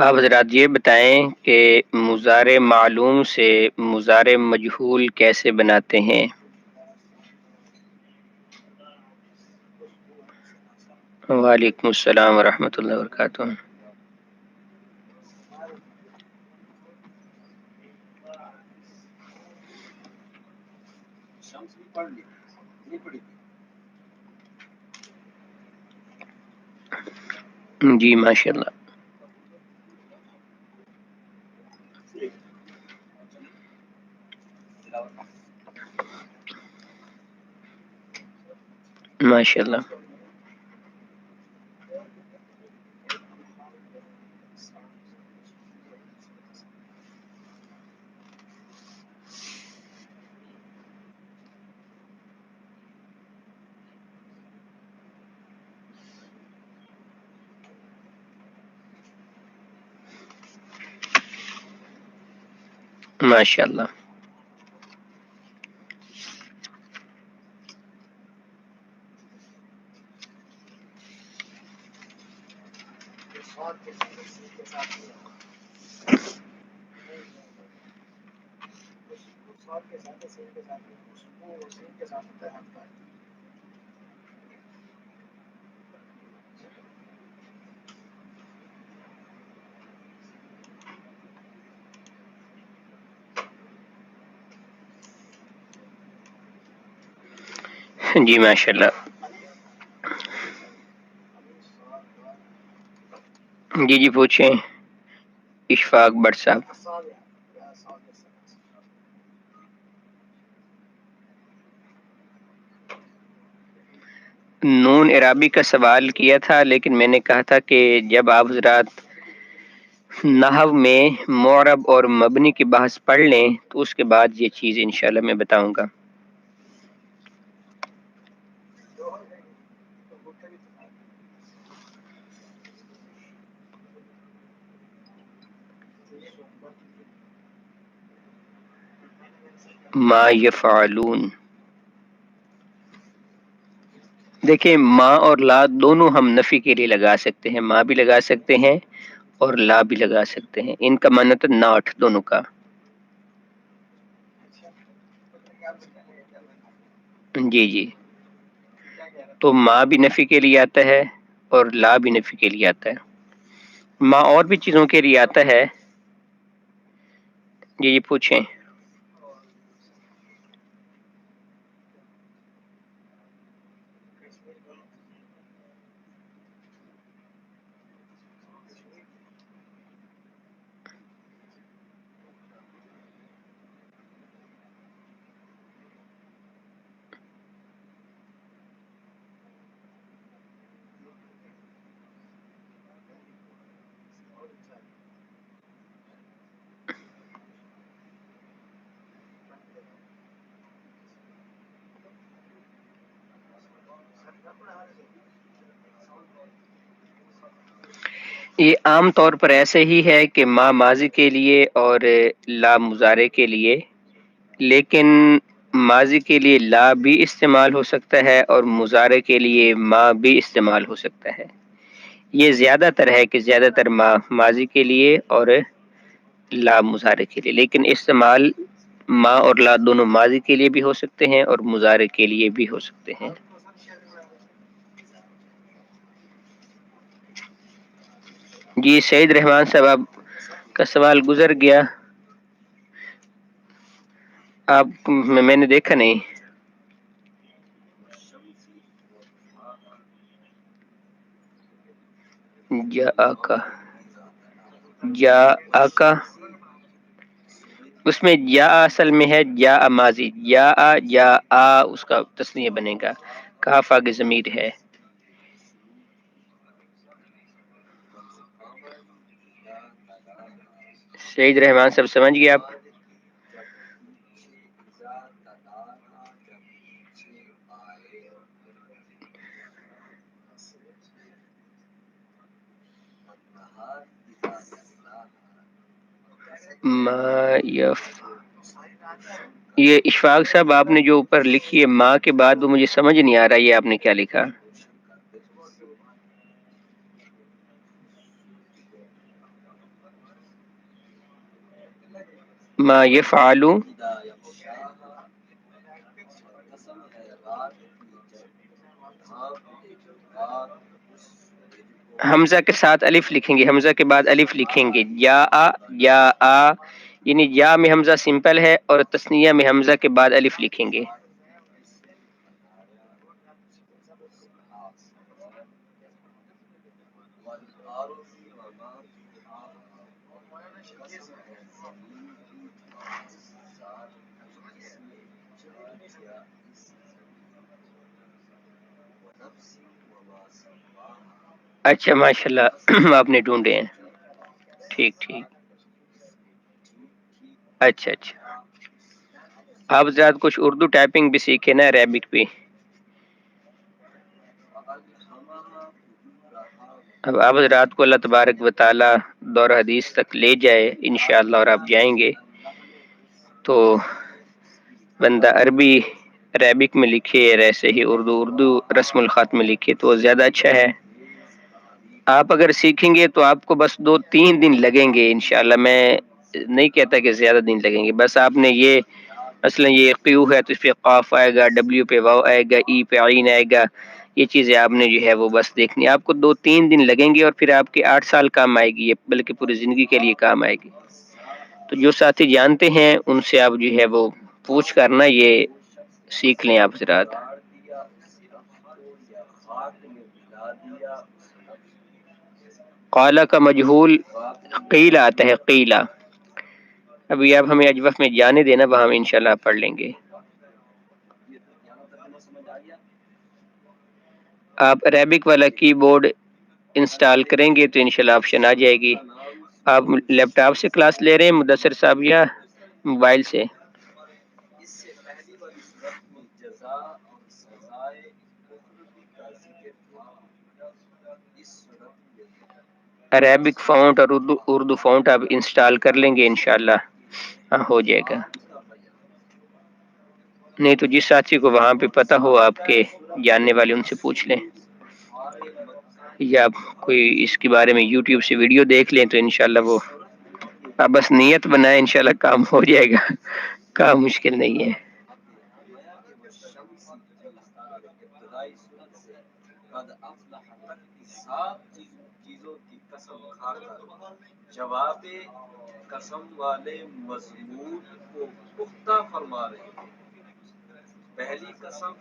آپ حضرات یہ بتائیں کہ مضارع معلوم سے مضارع مجہول کیسے بناتے ہیں؟ وعلیکم السلام ورحمۃ اللہ وبرکاتہ۔ جی ماشاء اللہ، ماشاء اللہ، ماشاء اللہ۔ جی ماشاء اللہ، جی پوچھیں اشفاق بٹ صاحب۔ نون عرابی کا سوال کیا تھا، لیکن میں نے کہا تھا کہ جب آپ حضرات نحو میں معرب اور مبنی کی بحث پڑھ لیں تو اس کے بعد یہ چیز انشاءاللہ میں بتاؤں گا۔ ما یفعلون، دیکھیں ما اور لا دونوں ہم نفی کے لیے لگا سکتے ہیں، ما بھی لگا سکتے ہیں اور لا بھی لگا سکتے ہیں، ان کا معنی تو ناٹ دونوں کا۔ جی جی، تو ما بھی نفی کے لیے آتا ہے اور لا بھی نفی کے لیے آتا ہے۔ ما اور بھی چیزوں کے لیے آتا ہے۔ جی جی پوچھیں۔ یہ عام طور پر ایسے ہی ہے کہ ما ماضی کے لیے اور لا مضارع کے لیے، لیکن ماضی کے لیے لا بھی استعمال ہو سکتا ہے اور مضارع کے لیے ما بھی استعمال ہو سکتا ہے۔ یہ زیادہ تر ہے کہ زیادہ تر ما ماضی کے لیے اور لا مضارع کے لیے، لیکن استعمال ما اور لا دونوں ماضی کے لیے بھی ہو سکتے ہیں اور مضارع کے لیے بھی ہو سکتے ہیں۔ جی سعید رحمان صاحب، آپ کا سوال گزر گیا، آپ میں نے دیکھا نہیں۔ جا آکا، جا آکا، اس میں جا اصل میں ہے جا ماضی، جا آ اس کا تسنیہ بنے گا، کاف آگے ضمیر ہے۔ سعید رحمان صاحب سمجھ گئے آپ؟ ما یف، یہ اشفاق صاحب آپ نے جو اوپر لکھی ہے ماں کے بعد، وہ مجھے سمجھ نہیں آ رہا یہ آپ نے کیا لکھا۔ ما یفعل حمزہ کے ساتھ الف لکھیں گے، حمزہ کے بعد الف لکھیں گے، یا یعنی یا میں حمزہ سمپل ہے اور تثنیہ میں حمزہ کے بعد الف لکھیں گے۔ اچھا ماشاء اللہ آپ نے ڈھونڈے ہیں، ٹھیک ٹھیک، اچھا اچھا، آپ زیادہ کچھ اردو ٹائپنگ بھی سیکھے نا، عربک بھی۔ اب آپ رات کو اللہ تبارک و تعالی دور حدیث تک لے جائے انشاءاللہ، اور آپ جائیں گے تو بندہ عربی عربک میں لکھے، ایسے ہی اردو رسم الخط میں لکھے تو زیادہ اچھا ہے۔ آپ اگر سیکھیں گے تو آپ کو بس 2-3 دن لگیں گے انشاءاللہ، میں نہیں کہتا کہ زیادہ دن لگیں گے، بس آپ نے یہ مثلا یہ قیو ہے تو اس پہ قاف آئے گا، ڈبلیو پہ واو آئے گا، ای پہ عین آئے گا، یہ چیزیں آپ نے جو ہے وہ بس دیکھنی، آپ کو 2-3 دن لگیں گے اور پھر آپ کے 8 سال کام آئے گی، یہ بلکہ پوری زندگی کے لیے کام آئے گی۔ تو جو ساتھی جانتے ہیں ان سے آپ جو ہے وہ پوچھ کرنا یہ سیکھ لیں آپ حضرات۔ قالا کا مجہول قیل آتا ہے، قیلا، ابھی آپ ہمیں اجوف میں جانے دینا، وہاں ہم انشاءاللہ پڑھ لیں گے۔ آپ عربک والا کی بورڈ انسٹال کریں گے تو انشاءاللہ آپشن آ جائے گی۔ آپ لیپ ٹاپ سے کلاس لے رہے ہیں مدثر صاحب یا موبائل سے؟ عربک فونٹ اور اردو فونٹ آپ انسٹال کر لیں گے انشاءاللہ، ہاں ہو جائے گا۔ نہیں تو جس ساتھی کو وہاں پہ پتہ ہو آپ کے جاننے والے ان سے پوچھ لیں، یا آپ کوئی اس کے بارے میں یوٹیوب سے ویڈیو دیکھ لیں تو انشاءاللہ وہ آپ بس نیت بنائیں، انشاءاللہ کام ہو جائے گا، کام مشکل نہیں ہے۔ جواب قسم والے مضمون کو پختہ فرما رہے ہیں، پہلی قسم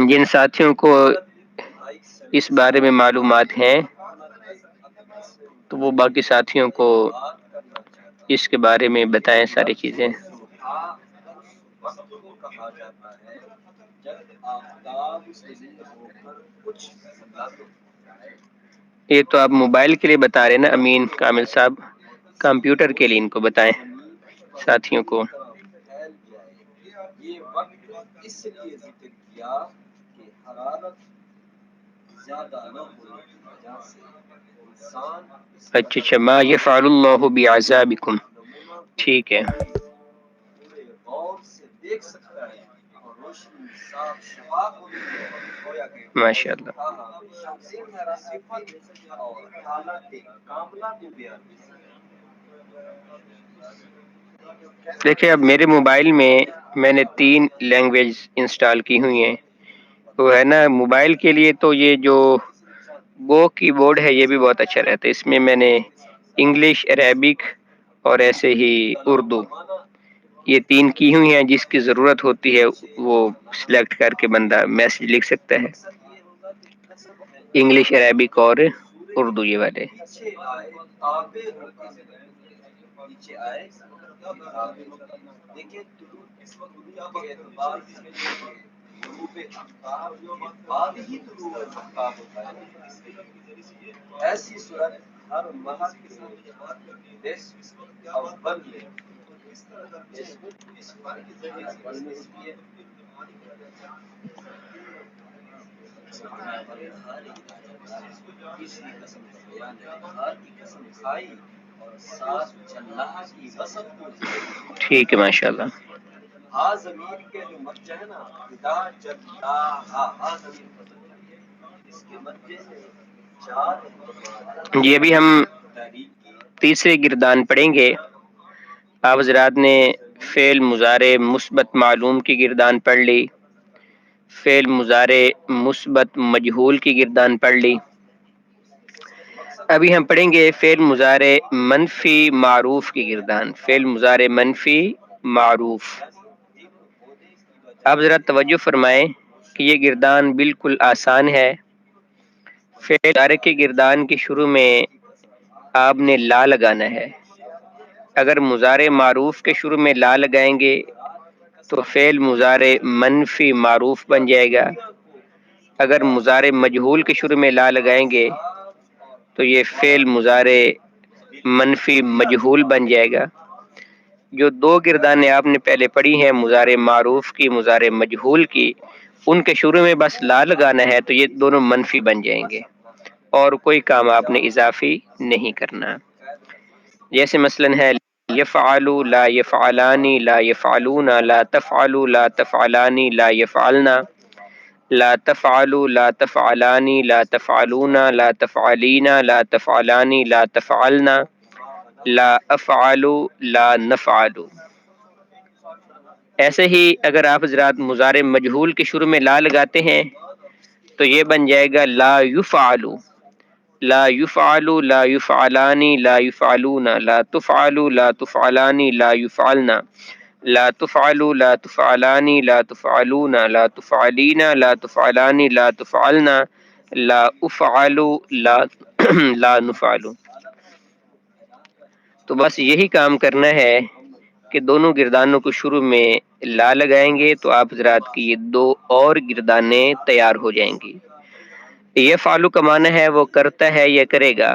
جن ساتھیوں کو اس بارے میں معلومات ہیں تو وہ باقی ساتھیوں کو اس کے بارے میں بتائیں ساری چیزیں۔ یہ تو آپ موبائل کے لیے بتا رہے ہیں نا امین کامل صاحب، کمپیوٹر کے لیے ان کو بتائیں ساتھیوں کو۔ یہ وقت اس لیے ذکر کیا کہ حرارت زیادہ نہ ہونے کی وجہ سے انسان اچھا ما یفعل اللہ بعذابکم، ٹھیک ہے۔ ماشاء اللہ، دیکھیں اب میرے موبائل میں نے 3 لینگویج انسٹال کی ہوئی ہیں، وہ ہے نا موبائل کے لیے تو یہ جو گو کی بورڈ ہے یہ بھی بہت اچھا رہتا ہے، اس میں نے انگلش، عربک اور ایسے ہی اردو یہ 3 کی ہوئی ہیں، جس کی ضرورت ہوتی ہے وہ سلیکٹ کر کے بندہ میسج لکھ سکتا ہے، انگلش، عربک اور اردو یہ والے۔ ایسی صورت ہر ماہ کے اول میں ٹھیک ہے ماشاء اللہ۔ یہ بھی ہم تیسرے گردان پڑھیں گے. آپ حضرات نے فعل مضارع مثبت معلوم کی گردان پڑھ لی، فعل مضارع مثبت مجہول کی گردان پڑھ لی. ابھی ہم پڑھیں گے فعل مضارع منفی معروف کی گردان. فعل مضارع منفی معروف. آپ ذرا توجہ فرمائیں کہ یہ گردان بالکل آسان ہے. فعل مضارع کی گردان کے شروع میں آپ نے لا لگانا ہے. اگر مضارع معروف کے شروع میں لا لگائیں گے تو فعل مضارع منفی معروف بن جائے گا. اگر مضارع مجہول کے شروع میں لا لگائیں گے تو یہ فعل مضارع منفی مجہول بن جائے گا. جو دو گردانیں آپ نے پہلے پڑھی ہیں مضارع معروف کی مضارع مجہول کی، ان کے شروع میں بس لا لگانا ہے تو یہ دونوں منفی بن جائیں گے اور کوئی کام آپ نے اضافی نہیں کرنا. جیسے مثلا ہے یفعل لا یفعلان لا یفعلون لا تفعل لا تفعلان لا یفعلن لا تفعل لا تفعلان لا تفعلون لا تفعلین لا تفعلان لا تفعلن لا افعل لا نفعل. ایسے ہی اگر آپ حضرات مضارع مجہول کے شروع میں لا لگاتے ہیں تو یہ بن جائے گا لا یفعل لا یفعل لا یفعلان لا یفعلون لا تفعل لا تفعلان لا یفعلن لا تفعل لا تفعلان لا تفعلون لا تفعلین لا تفعلان لا تفعلن لا افعل لا لا نفعل. تو بس یہی کام کرنا ہے کہ دونوں گردانوں کو شروع میں لا لگائیں گے تو آپ حضرات کی یہ دو اور گردانیں تیار ہو جائیں گی. یہ فعلو کا معنی ہے وہ کرتا ہے یا کرے گا.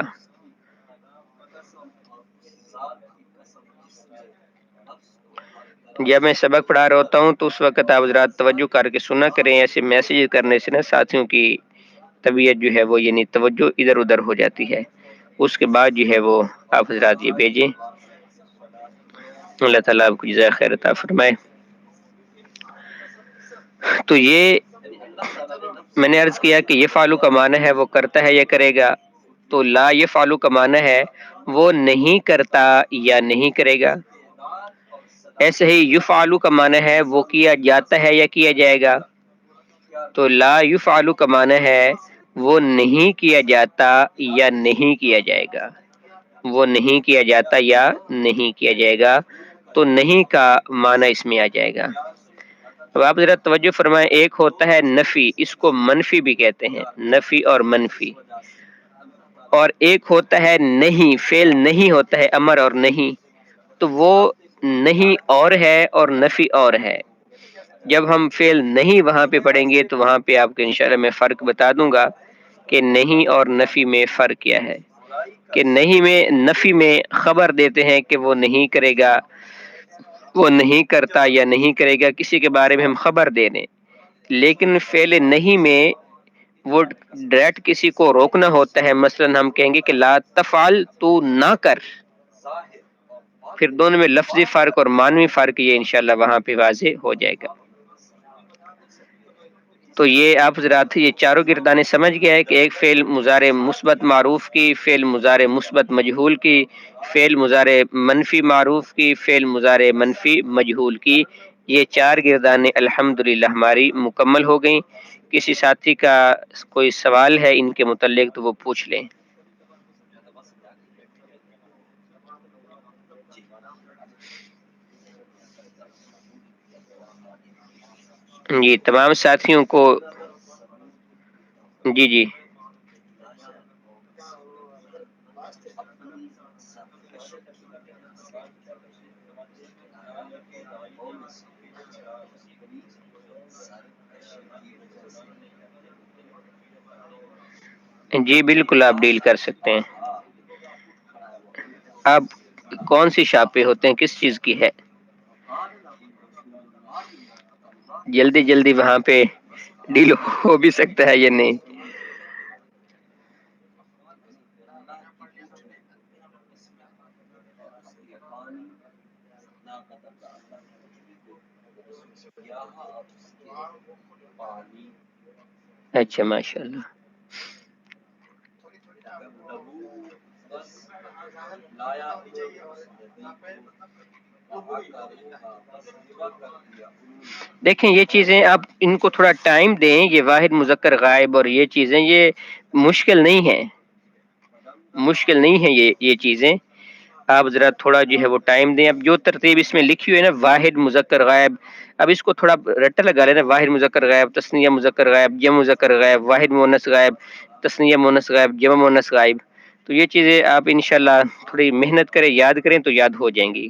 جب میں سبق پڑھا رہا ہوتا ہوں تو اس وقت آپ حضرات توجہ کر کے سنا کریں. ایسے میسیج کرنے سے نا ساتھیوں کی طبیعت جو ہے وہ یعنی توجہ ادھر ادھر ہو جاتی ہے. اس کے بعد جو ہے وہ آپ حضرات یہ بھیجیں. اللہ تعالیٰ آپ کو جزائے خیر عطا فرمائے. تو یہ میں نے عرض کیا کہ یہ فعلو کا معنی ہے وہ کرتا ہے یا کرے گا، تو لا یہ فعلو کا معنی ہے وہ نہیں کرتا یا نہیں کرے گا. ایسے ہی یفعلو کا معنی ہے وہ کیا جاتا ہے یا کیا جائے گا، تو لا یفعلو کا معنی ہے وہ نہیں کیا جاتا یا نہیں کیا جائے گا. وہ نہیں کیا جاتا یا نہیں کیا جائے گا، تو نہیں کا معنی اس میں آ جائے گا. اب آپ ذرا توجہ فرمائیں، ایک ہوتا ہے نفی، اس کو منفی بھی کہتے ہیں، نفی اور منفی. اور ایک ہوتا ہے نہیں، فعل نہیں ہوتا ہے امر اور نہیں، تو وہ نہیں اور ہے اور نفی اور ہے. جب ہم فعل نہیں وہاں پہ پڑھیں گے تو وہاں پہ آپ کو انشاءاللہ میں فرق بتا دوں گا کہ نہیں اور نفی میں فرق کیا ہے. کہ نہیں میں نفی میں خبر دیتے ہیں کہ وہ نہیں کرے گا، وہ نہیں کرتا یا نہیں کرے گا، کسی کے بارے میں ہم خبر دے دیں. لیکن فعل نہیں میں وہ ڈائریکٹ کسی کو روکنا ہوتا ہے. مثلا ہم کہیں گے کہ لا تفعل، تو نہ کر. پھر دونوں میں لفظی فرق اور معنوی فرق یہ انشاءاللہ وہاں پہ واضح ہو جائے گا. تو یہ آپ حضرات یہ چاروں گردانے سمجھ گیا ہے کہ ایک فعل مضارع مثبت معروف کی، فعل مضارع مثبت مجہول کی، فعل مضارع منفی معروف کی، فعل مضارع منفی مجہول کی. یہ چار گردانے الحمدللہ ہماری مکمل ہو گئیں. کسی ساتھی کا کوئی سوال ہے ان کے متعلق تو وہ پوچھ لیں. جی تمام ساتھیوں کو جی جی جی بالکل آپ ڈیل کر سکتے ہیں. آپ کون سی شاپ پہ ہوتے ہیں، کس چیز کی ہے؟ جلدی جلدی وہاں پہ ڈیل ہو بھی سکتا ہے یا نہیں. اچھا ماشاء اللہ. دیکھیں یہ چیزیں آپ ان کو تھوڑا ٹائم دیں، یہ واحد مذکر غائب اور یہ چیزیں یہ مشکل نہیں ہیں، مشکل نہیں ہے یہ چیزیں، آپ ذرا تھوڑا جو ہے وہ ٹائم دیں۔ اب جو ترتیب اس میں لکھی ہوئی ہے نا، واحد مذکر غائب، اب اس کو تھوڑا رٹا لگا لینا، واحد مذکر غائب، تثنیہ مذکر غائب، جمع مذکر غائب، واحد مؤنث غائب، تثنیہ مؤنث غائب، جمع مؤنث غائب، تو یہ چیزیں آپ انشاءاللہ تھوڑی محنت کریں، یاد کریں تو یاد ہو جائیں گی۔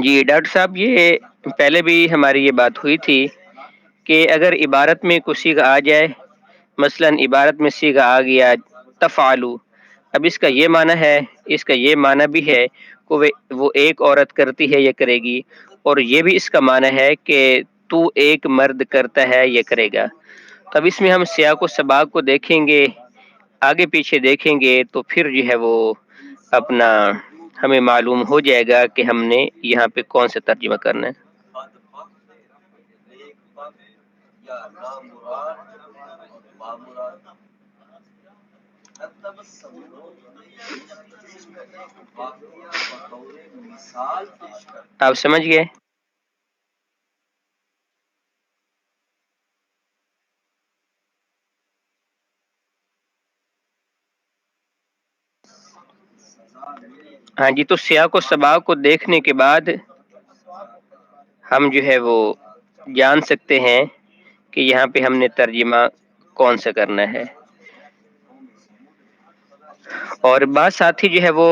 جی ڈاکٹر صاحب، یہ پہلے بھی ہماری یہ بات ہوئی تھی کہ اگر عبارت میں کوئی صیغہ آ جائے، مثلا عبارت میں صیغہ آ گیا تفعلوا، اب اس کا یہ معنی ہے، اس کا یہ معنی بھی ہے کہ وہ ایک عورت کرتی ہے یا کرے گی، اور یہ بھی اس کا معنی ہے کہ تو ایک مرد کرتا ہے یا کرے گا۔ تب اس میں ہم سیاق و سباق کو دیکھیں گے، آگے پیچھے دیکھیں گے تو پھر جو ہے وہ اپنا ہمیں معلوم ہو جائے گا کہ ہم نے یہاں پہ کون سا ترجمہ کرنا ہے۔ آپ سمجھ گئے؟ ہاں جی، تو سیاق و سباق کو دیکھنے کے بعد ہم جو ہے وہ جان سکتے ہیں کہ یہاں پہ ہم نے ترجمہ کون سا کرنا ہے۔ اور بعض ساتھی جو ہے وہ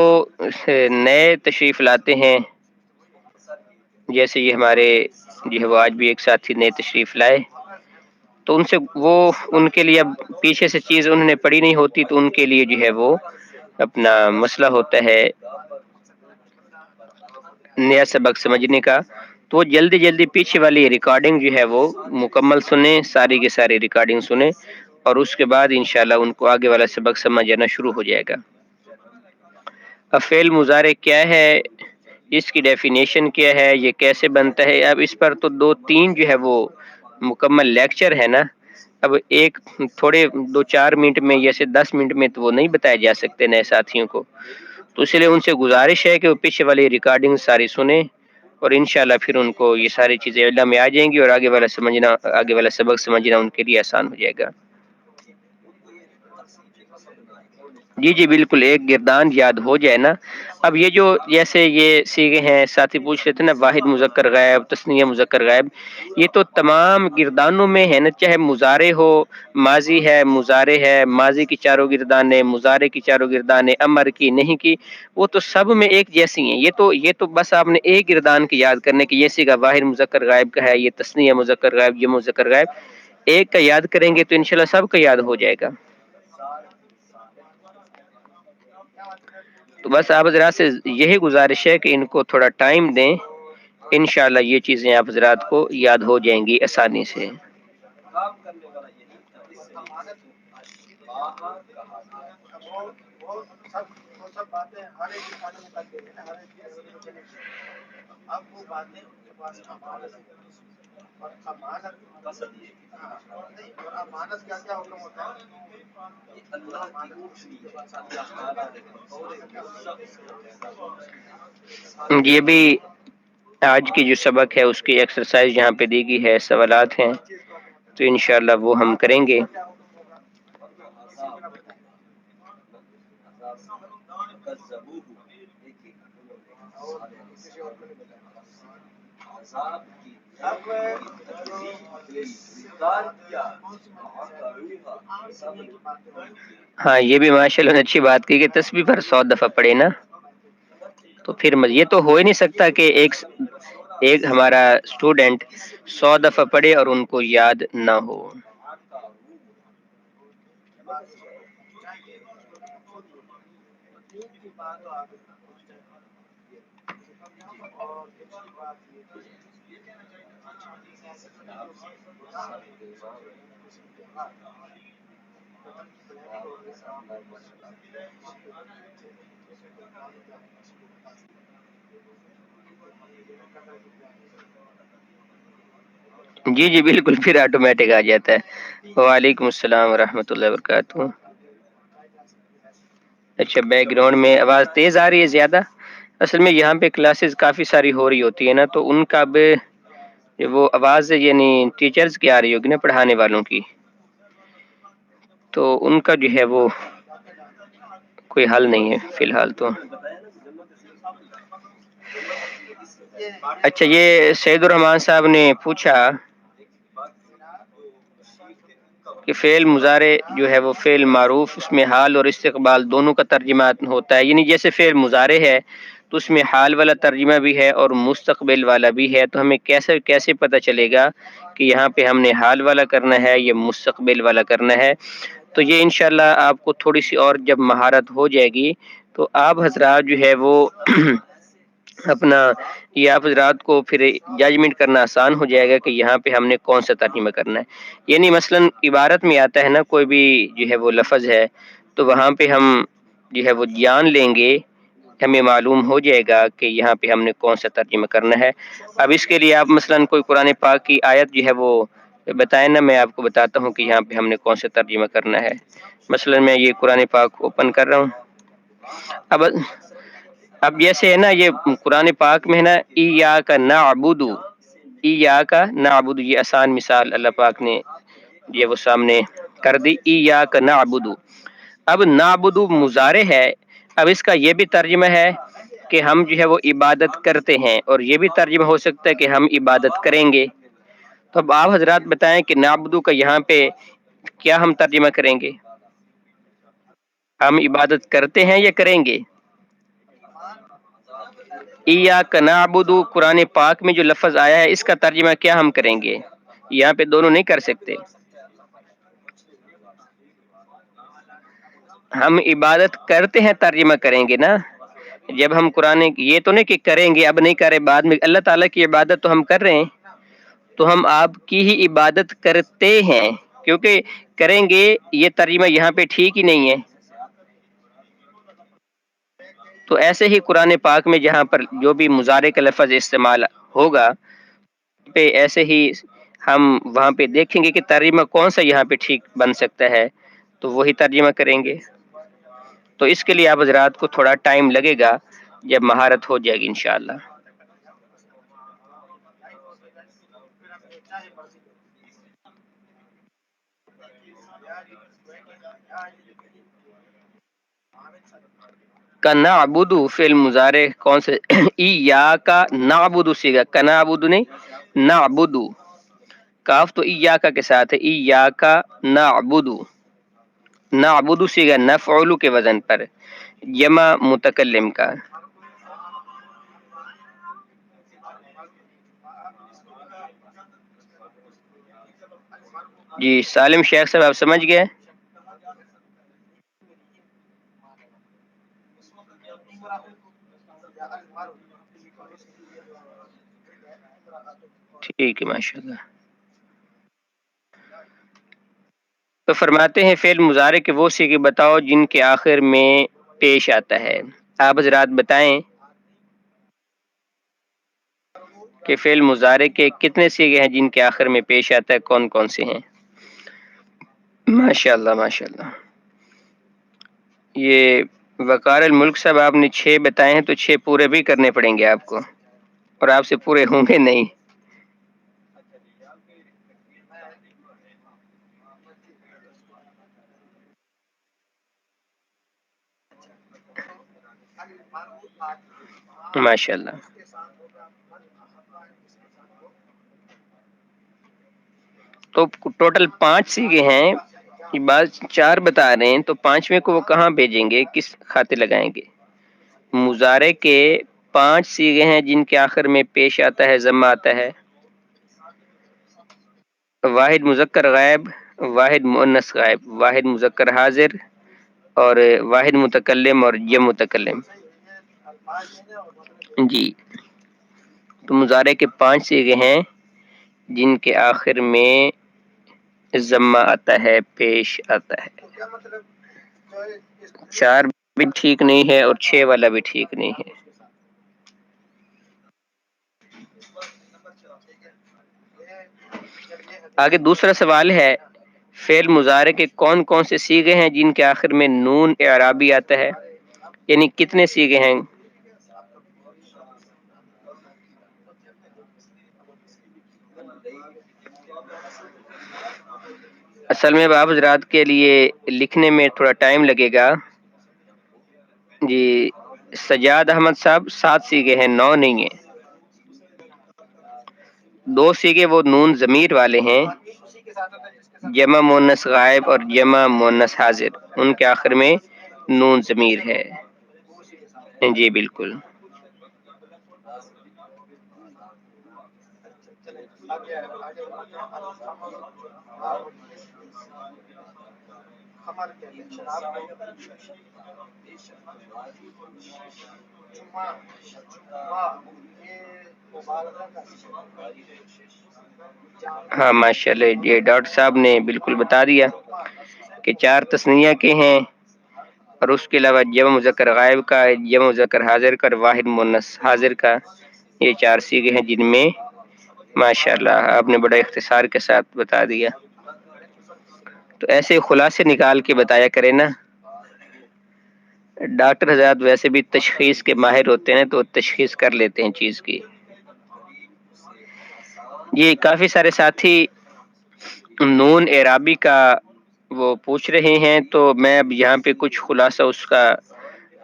نئے تشریف لاتے ہیں، جیسے یہ ہمارے جو ہے وہ آج بھی ایک ساتھی نئے تشریف لائے، تو ان سے وہ ان کے لیے اب پیچھے سے چیز انہوں نے پڑھی نہیں ہوتی، تو ان کے لیے جو ہے وہ اپنا مسئلہ ہوتا ہے نیا سبق سمجھنے کا، تو وہ جلدی جلدی پیچھے والی ریکارڈنگ جو ہے وہ مکمل سنیں، ساری کی ساری ریکارڈنگ سنیں، اور اس کے بعد انشاءاللہ ان کو آگے والا سبق سمجھ آنا شروع ہو جائے گا۔ اب فعل مضارع کیا ہے، اس کی ڈیفینیشن کیا ہے، یہ کیسے بنتا ہے، اب اس پر تو دو تین جو ہے وہ مکمل لیکچر ہے نا، اب ایک تھوڑے 2-4 منٹ میں یا سے 10 منٹ میں تو وہ نہیں بتایا جا سکتے نئے ساتھیوں کو، تو اس لیے ان سے گزارش ہے کہ وہ پیچھے والی ریکارڈنگ ساری سنیں، اور انشاءاللہ پھر ان کو یہ ساری چیزیں علم میں آ جائیں گی، اور آگے والا سمجھنا، آگے والا سبق سمجھنا ان کے لیے آسان ہو جائے گا۔ جی جی بالکل، ایک گردان یاد ہو جائے نا۔ اب یہ جو جیسے یہ سیغے ہیں، ساتھی پوچھ رہے تھے نا، واحد مذکر غائب، تثنیہ مذکر غائب، یہ تو تمام گردانوں میں ہے نا، چاہے مضارع ہو، ماضی ہے، مضارع ہے، ماضی کی چاروں گردانیں، مضارع کی چاروں گردانیں، امر کی، نہیں کی، وہ تو سب میں ایک جیسی ہیں۔ یہ تو بس آپ نے ایک گردان کی یاد کرنے کی، یہ سیغہ واحد مذکر غائب کا ہے، یہ تثنیہ مذکر غائب، یہ مذکر غائب، ایک کا یاد کریں گے تو انشاءاللہ سب کا یاد ہو جائے گا۔ تو بس آپ حضرات سے یہی گزارش ہے کہ ان کو تھوڑا ٹائم دیں، انشاءاللہ یہ چیزیں آپ حضرات کو یاد ہو جائیں گی آسانی سے۔ یہ بھی آج کی جو سبق ہے اس کی ایکسرسائز یہاں پہ دی گئی ہے، سوالات ہیں، تو انشاءاللہ وہ ہم کریں گے۔ ہاں یہ بھی ماشاءاللہ نے اچھی بات کی کہ تسبیح پر 100 دفعہ پڑھے نا، تو پھر یہ تو ہو ہی نہیں سکتا کہ ایک ہمارا اسٹوڈنٹ 100 دفعہ پڑھے اور ان کو یاد نہ ہو۔ جی جی بالکل، پھر آٹومیٹک آ جاتا ہے۔ وعلیکم السلام ورحمۃ اللہ وبرکاتہ۔ اچھا، بیک گراؤنڈ میں آواز تیز آ رہی ہے زیادہ؟ اصل میں یہاں پہ کلاسز کافی ساری ہو رہی ہوتی ہے نا، تو ان کا بھی وہ آواز یعنی ٹیچرز کی آ رہی ہوگی نا، پڑھانے والوں کی، تو ان کا جو ہے وہ کوئی حل نہیں ہے فی الحال تو۔ اچھا، یہ سید الرحمان صاحب نے پوچھا کہ فعل مضارع جو ہے وہ فعل معروف، اس میں حال اور استقبال دونوں کا ترجمہ ہوتا ہے، یعنی جیسے فعل مضارع ہے تو اس میں حال والا ترجمہ بھی ہے اور مستقبل والا بھی ہے، تو ہمیں کیسے پتہ چلے گا کہ یہاں پہ ہم نے حال والا کرنا ہے یا مستقبل والا کرنا ہے؟ تو یہ انشاءاللہ آپ کو تھوڑی سی اور جب مہارت ہو جائے گی تو آپ حضرات جو ہے وہ اپنا یہ آپ حضرات کو پھر ججمنٹ کرنا آسان ہو جائے گا کہ یہاں پہ ہم نے کون سا ترجمہ کرنا ہے۔ یعنی مثلا عبارت میں آتا ہے نا، کوئی بھی جو ہے وہ لفظ ہے تو وہاں پہ ہم جو ہے وہ جان لیں گے، ہمیں معلوم ہو جائے گا کہ یہاں پہ ہم نے کون سا ترجمہ کرنا ہے۔ اب اس کے لیے آپ مثلا کوئی قرآن پاک کی آیت جو ہے وہ بتائیں نا، میں آپ کو بتاتا ہوں کہ یہاں پہ ہم نے کون سا ترجمہ کرنا ہے۔ مثلا میں یہ قرآن پاک اوپن کر رہا ہوں۔ اب جیسے ہے نا، یہ قرآن پاک میں ہے نا، ایاک نعبد، ایاک نعبد، یہ آسان مثال اللہ پاک نے یہ وہ سامنے کر دی، ایاک نعبد۔ اب نعبد مضارع ہے، اب اس کا یہ بھی ترجمہ ہے کہ ہم جو ہے وہ عبادت کرتے ہیں، اور یہ بھی ترجمہ ہو سکتا ہے کہ ہم عبادت کریں گے۔ تو اب آپ حضرات بتائیں کہ نعبد کا یہاں پہ کیا ہم ترجمہ کریں گے؟ ہم عبادت کرتے ہیں یا کریں گے؟ ایاک نعبد قرآن پاک میں جو لفظ آیا ہے، اس کا ترجمہ کیا ہم کریں گے؟ یہاں پہ دونوں نہیں کر سکتے۔ ہم عبادت کرتے ہیں ترجمہ کریں گے نا، جب ہم قرآن یہ تو نہیں کہ کریں گے اب نہیں کرے بعد میں، اللہ تعالیٰ کی عبادت تو ہم کر رہے ہیں، تو ہم آپ کی ہی عبادت کرتے ہیں، کیونکہ کریں گے یہ ترجمہ یہاں پہ ٹھیک ہی نہیں ہے۔ تو ایسے ہی قرآن پاک میں جہاں پر جو بھی مضارع کا لفظ استعمال ہوگا پہ ایسے ہی ہم وہاں پہ دیکھیں گے کہ ترجمہ کون سا یہاں پہ ٹھیک بن سکتا ہے، تو وہی ترجمہ کریں گے۔ تو اس کے لیے آپ حضرات کو تھوڑا ٹائم لگے گا، جب مہارت ہو جائے گی انشاءاللہ۔ کا نعبد فعل مضارع کون سے؟ ایاک نعبد سیگا، کا نعبد نہیں، نعبد، کاف تو ایاک کے ساتھ ہے، ایاک نعبد، نعبد سیگا نفعل کے وزن پر، جمع متکلم کا۔ جی سالم شیخ صاحب، آپ سمجھ گئے؟ ٹھیک ہے، ماشاء اللہ۔ تو فرماتے ہیں فعل مضارع کے وہ صیغے بتاؤ جن کے آخر میں پیش آتا ہے۔ آپ حضرات بتائیں کہ فعل مضارع کے کتنے صیغے ہیں جن کے آخر میں پیش آتا ہے، کون کون سے ہیں؟ ماشاء اللہ ماشاء اللہ۔ یہ وقار الملک صاحب آپ نے 6 بتائے ہیں، تو 6 پورے بھی کرنے پڑیں گے آپ کو، اور آپ سے پورے ہوں گے نہیں۔ ماشاء اللہ۔ تو ٹوٹل 5 صیغے ہیں، یہ بعض 4 بتا رہے ہیں، تو 5ویں کو وہ کہاں بھیجیں گے، کس خاطر لگائیں گے؟ مضارع کے 5 صیغے ہیں جن کے آخر میں پیش آتا ہے، ضمہ آتا ہے۔ واحد مذکر غائب، واحد مؤنث غائب، واحد مذکر حاضر، اور واحد متکلم اور جمع متکلم۔ جی، تو مضارع کے 5 صیغے ہیں جن کے آخر میں ضمہ آتا ہے، پیش آتا ہے۔ 4 بھی ٹھیک نہیں ہے اور 6 والا بھی ٹھیک نہیں ہے۔ آگے دوسرا سوال ہے، فعل مضارع کے کون کون سے صیغے ہیں جن کے آخر میں نون اعرابی آتا ہے؟ یعنی کتنے صیغے ہیں؟ اصل میں آپ حضرات کے لیے لکھنے میں تھوڑا ٹائم لگے گا جی۔ سجاد احمد صاحب 7 صیغے ہیں، 9 نہیں ہیں۔ 2 صیغے وہ نون ضمیر والے ہیں، جمع مونس غائب اور جمع مونس حاضر، ان کے آخر میں نون ضمیر ہے۔ جی بالکل۔ ہاں ماشاء اللہ، یہ ڈاکٹر صاحب نے بالکل بتا دیا کہ 4 تثنیہ کے ہیں، اور اس کے علاوہ جمع مذکر غائب کا، جمع مذکر حاضر کا اور واحد مونس حاضر کا، یہ 4 صیغے ہیں جن میں ماشاءاللہ آپ نے بڑا اختصار کے ساتھ بتا دیا۔ تو ایسے خلاصے نکال کے بتایا کرے نا، ڈاکٹر حضرات ویسے بھی تشخیص کے ماہر ہوتے ہیں تو تشخیص کر لیتے ہیں چیز کی۔ یہ کافی سارے ساتھی نون اعرابی کا وہ پوچھ رہے ہیں، تو میں اب یہاں پہ کچھ خلاصہ اس کا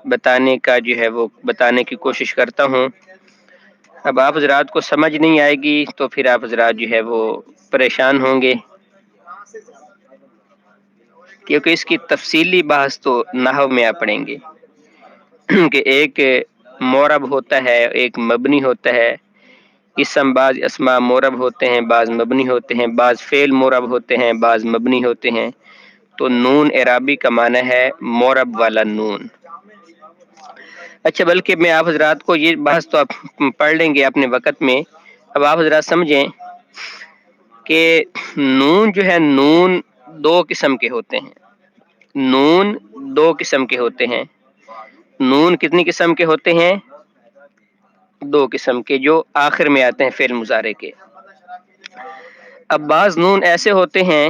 بتانے کا جو ہے وہ بتانے کی کوشش کرتا ہوں۔ اب آپ حضرات کو سمجھ نہیں آئے گی تو پھر آپ حضرات جو ہے وہ پریشان ہوں گے، کیونکہ اس کی تفصیلی بحث تو نحو میں آپ پڑھیں گے کہ ایک مورب ہوتا ہے، ایک مبنی ہوتا ہے۔ اسم بعض اسماء مورب ہوتے ہیں، بعض مبنی ہوتے ہیں، بعض فعل مورب ہوتے ہیں، بعض مبنی ہوتے ہیں۔ تو نون اعرابی کا معنی ہے مورب والا نون۔ اچھا، بلکہ میں آپ حضرات کو یہ بحث تو آپ پڑھ لیں گے اپنے وقت میں، اب آپ حضرات سمجھیں کہ نون جو ہے، نون 2 قسم کے ہوتے ہیں۔ نون 2 قسم کے ہوتے ہیں۔ نون کتنی قسم کے ہوتے ہیں؟ 2 قسم کے، جو آخر میں آتے ہیں فعل مضارع کے۔ اب بعض نون ایسے ہوتے ہیں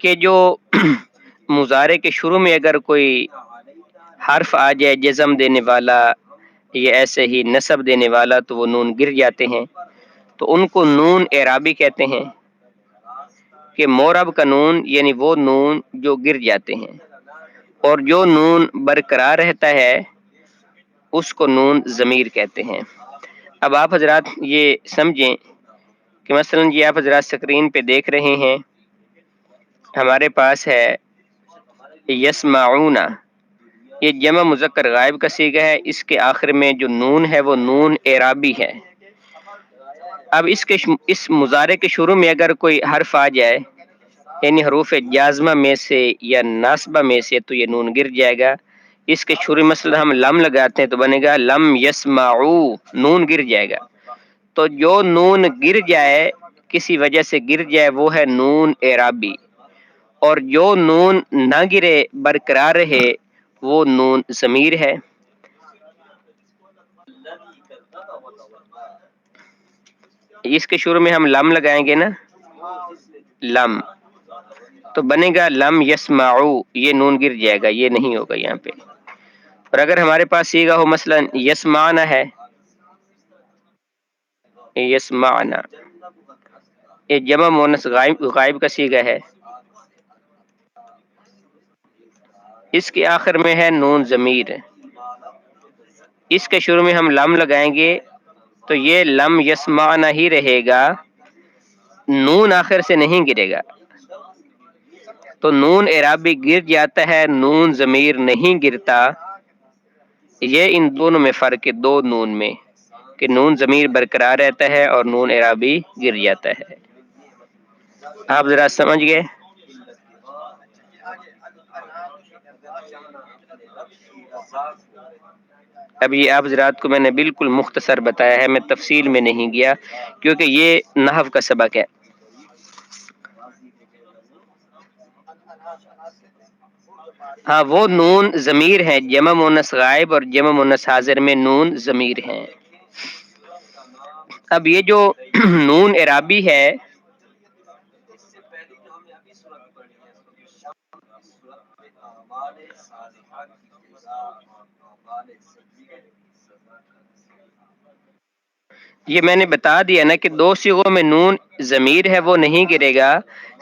کہ جو مضارع کے شروع میں اگر کوئی حرف آ جائے جزم دینے والا یا ایسے ہی نصب دینے والا تو وہ نون گر جاتے ہیں، تو ان کو نون اعرابی کہتے ہیں، کہ مورب کا نون یعنی وہ نون جو گر جاتے ہیں، اور جو نون برقرار رہتا ہے اس کو نون ضمیر کہتے ہیں۔ اب آپ حضرات یہ سمجھیں کہ مثلا یہ آپ حضرات سکرین پہ دیکھ رہے ہیں، ہمارے پاس ہے یسمعون، یہ جمع مذکر غائب کا صیغہ ہے، اس کے آخر میں جو نون ہے وہ نون اعرابی ہے۔ اب اس مضارع کے شروع میں اگر کوئی حرف آ جائے یعنی حروف جازمہ میں سے یا ناصبہ میں سے تو یہ نون گر جائے گا۔ اس کے شروع مثلا ہم لم لگاتے ہیں تو بنے گا لم یسمعو، نون گر جائے گا۔ تو جو نون گر جائے، کسی وجہ سے گر جائے، وہ ہے نون اعرابی، اور جو نون نہ گرے برقرار رہے وہ نون ضمیر ہے۔ اس کے شروع میں ہم لم لگائیں گے نا، لم، تو بنے گا لم یسمعو، یہ نون گر جائے گا، یہ نہیں ہوگا یہاں پہ۔ اور اگر ہمارے پاس صیغہ ہو مثلا یسمعنا ہے، یسمعنا، یہ جمع مونس غائب کا صیغہ ہے، اس کے آخر میں ہے نون ضمیر، اس کے شروع میں ہم لم لگائیں گے تو یہ لم یسمعنا ہی رہے گا، نون آخر سے نہیں گرے گا۔ تو نون اعرابی گر جاتا ہے، نون ضمیر نہیں گرتا۔ یہ ان دونوں میں فرق ہے، 2 نون میں، کہ نون ضمیر برقرار رہتا ہے اور نون اعرابی گر جاتا ہے۔ آپ ذرا سمجھ گئے؟ اب یہ آپ حضرات کو میں نے بالکل مختصر بتایا ہے، میں تفصیل میں نہیں گیا کیونکہ یہ نحو کا سبق ہے۔ ہاں، وہ نون ضمیر ہیں، جمع مونس غائب اور جمع مونس حاضر میں نون ضمیر ہیں۔ اب یہ جو نون اعرابی ہے یہ میں نے بتا دیا نا کہ 2 صیغوں میں نون ضمیر ہے وہ نہیں گرے گا،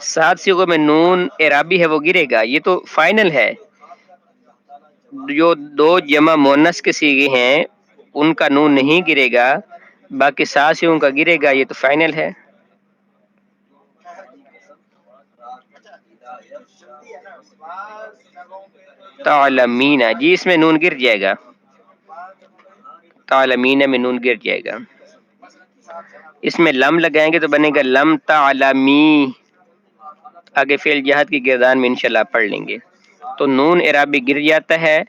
7 صیغوں میں نون اعرابی ہے وہ گرے گا. یہ تو فائنل ہے. جو 2 جمع مؤنث کے صیغے ہیں ان کا نون نہیں گرے گا، باقی 7 صیغوں کا گرے گا. یہ تو فائنل ہے. تعلمین، جی اس میں نون گر جائے گا. تعلمین میں نون گر جائے گا. اس میں لم لگائیں گے تو بنے گا لم تعلمی. آگے فعل جہاد کی گردان میں انشاءاللہ پڑھ لیں گے. تو نون اعرابی گر جاتا ہے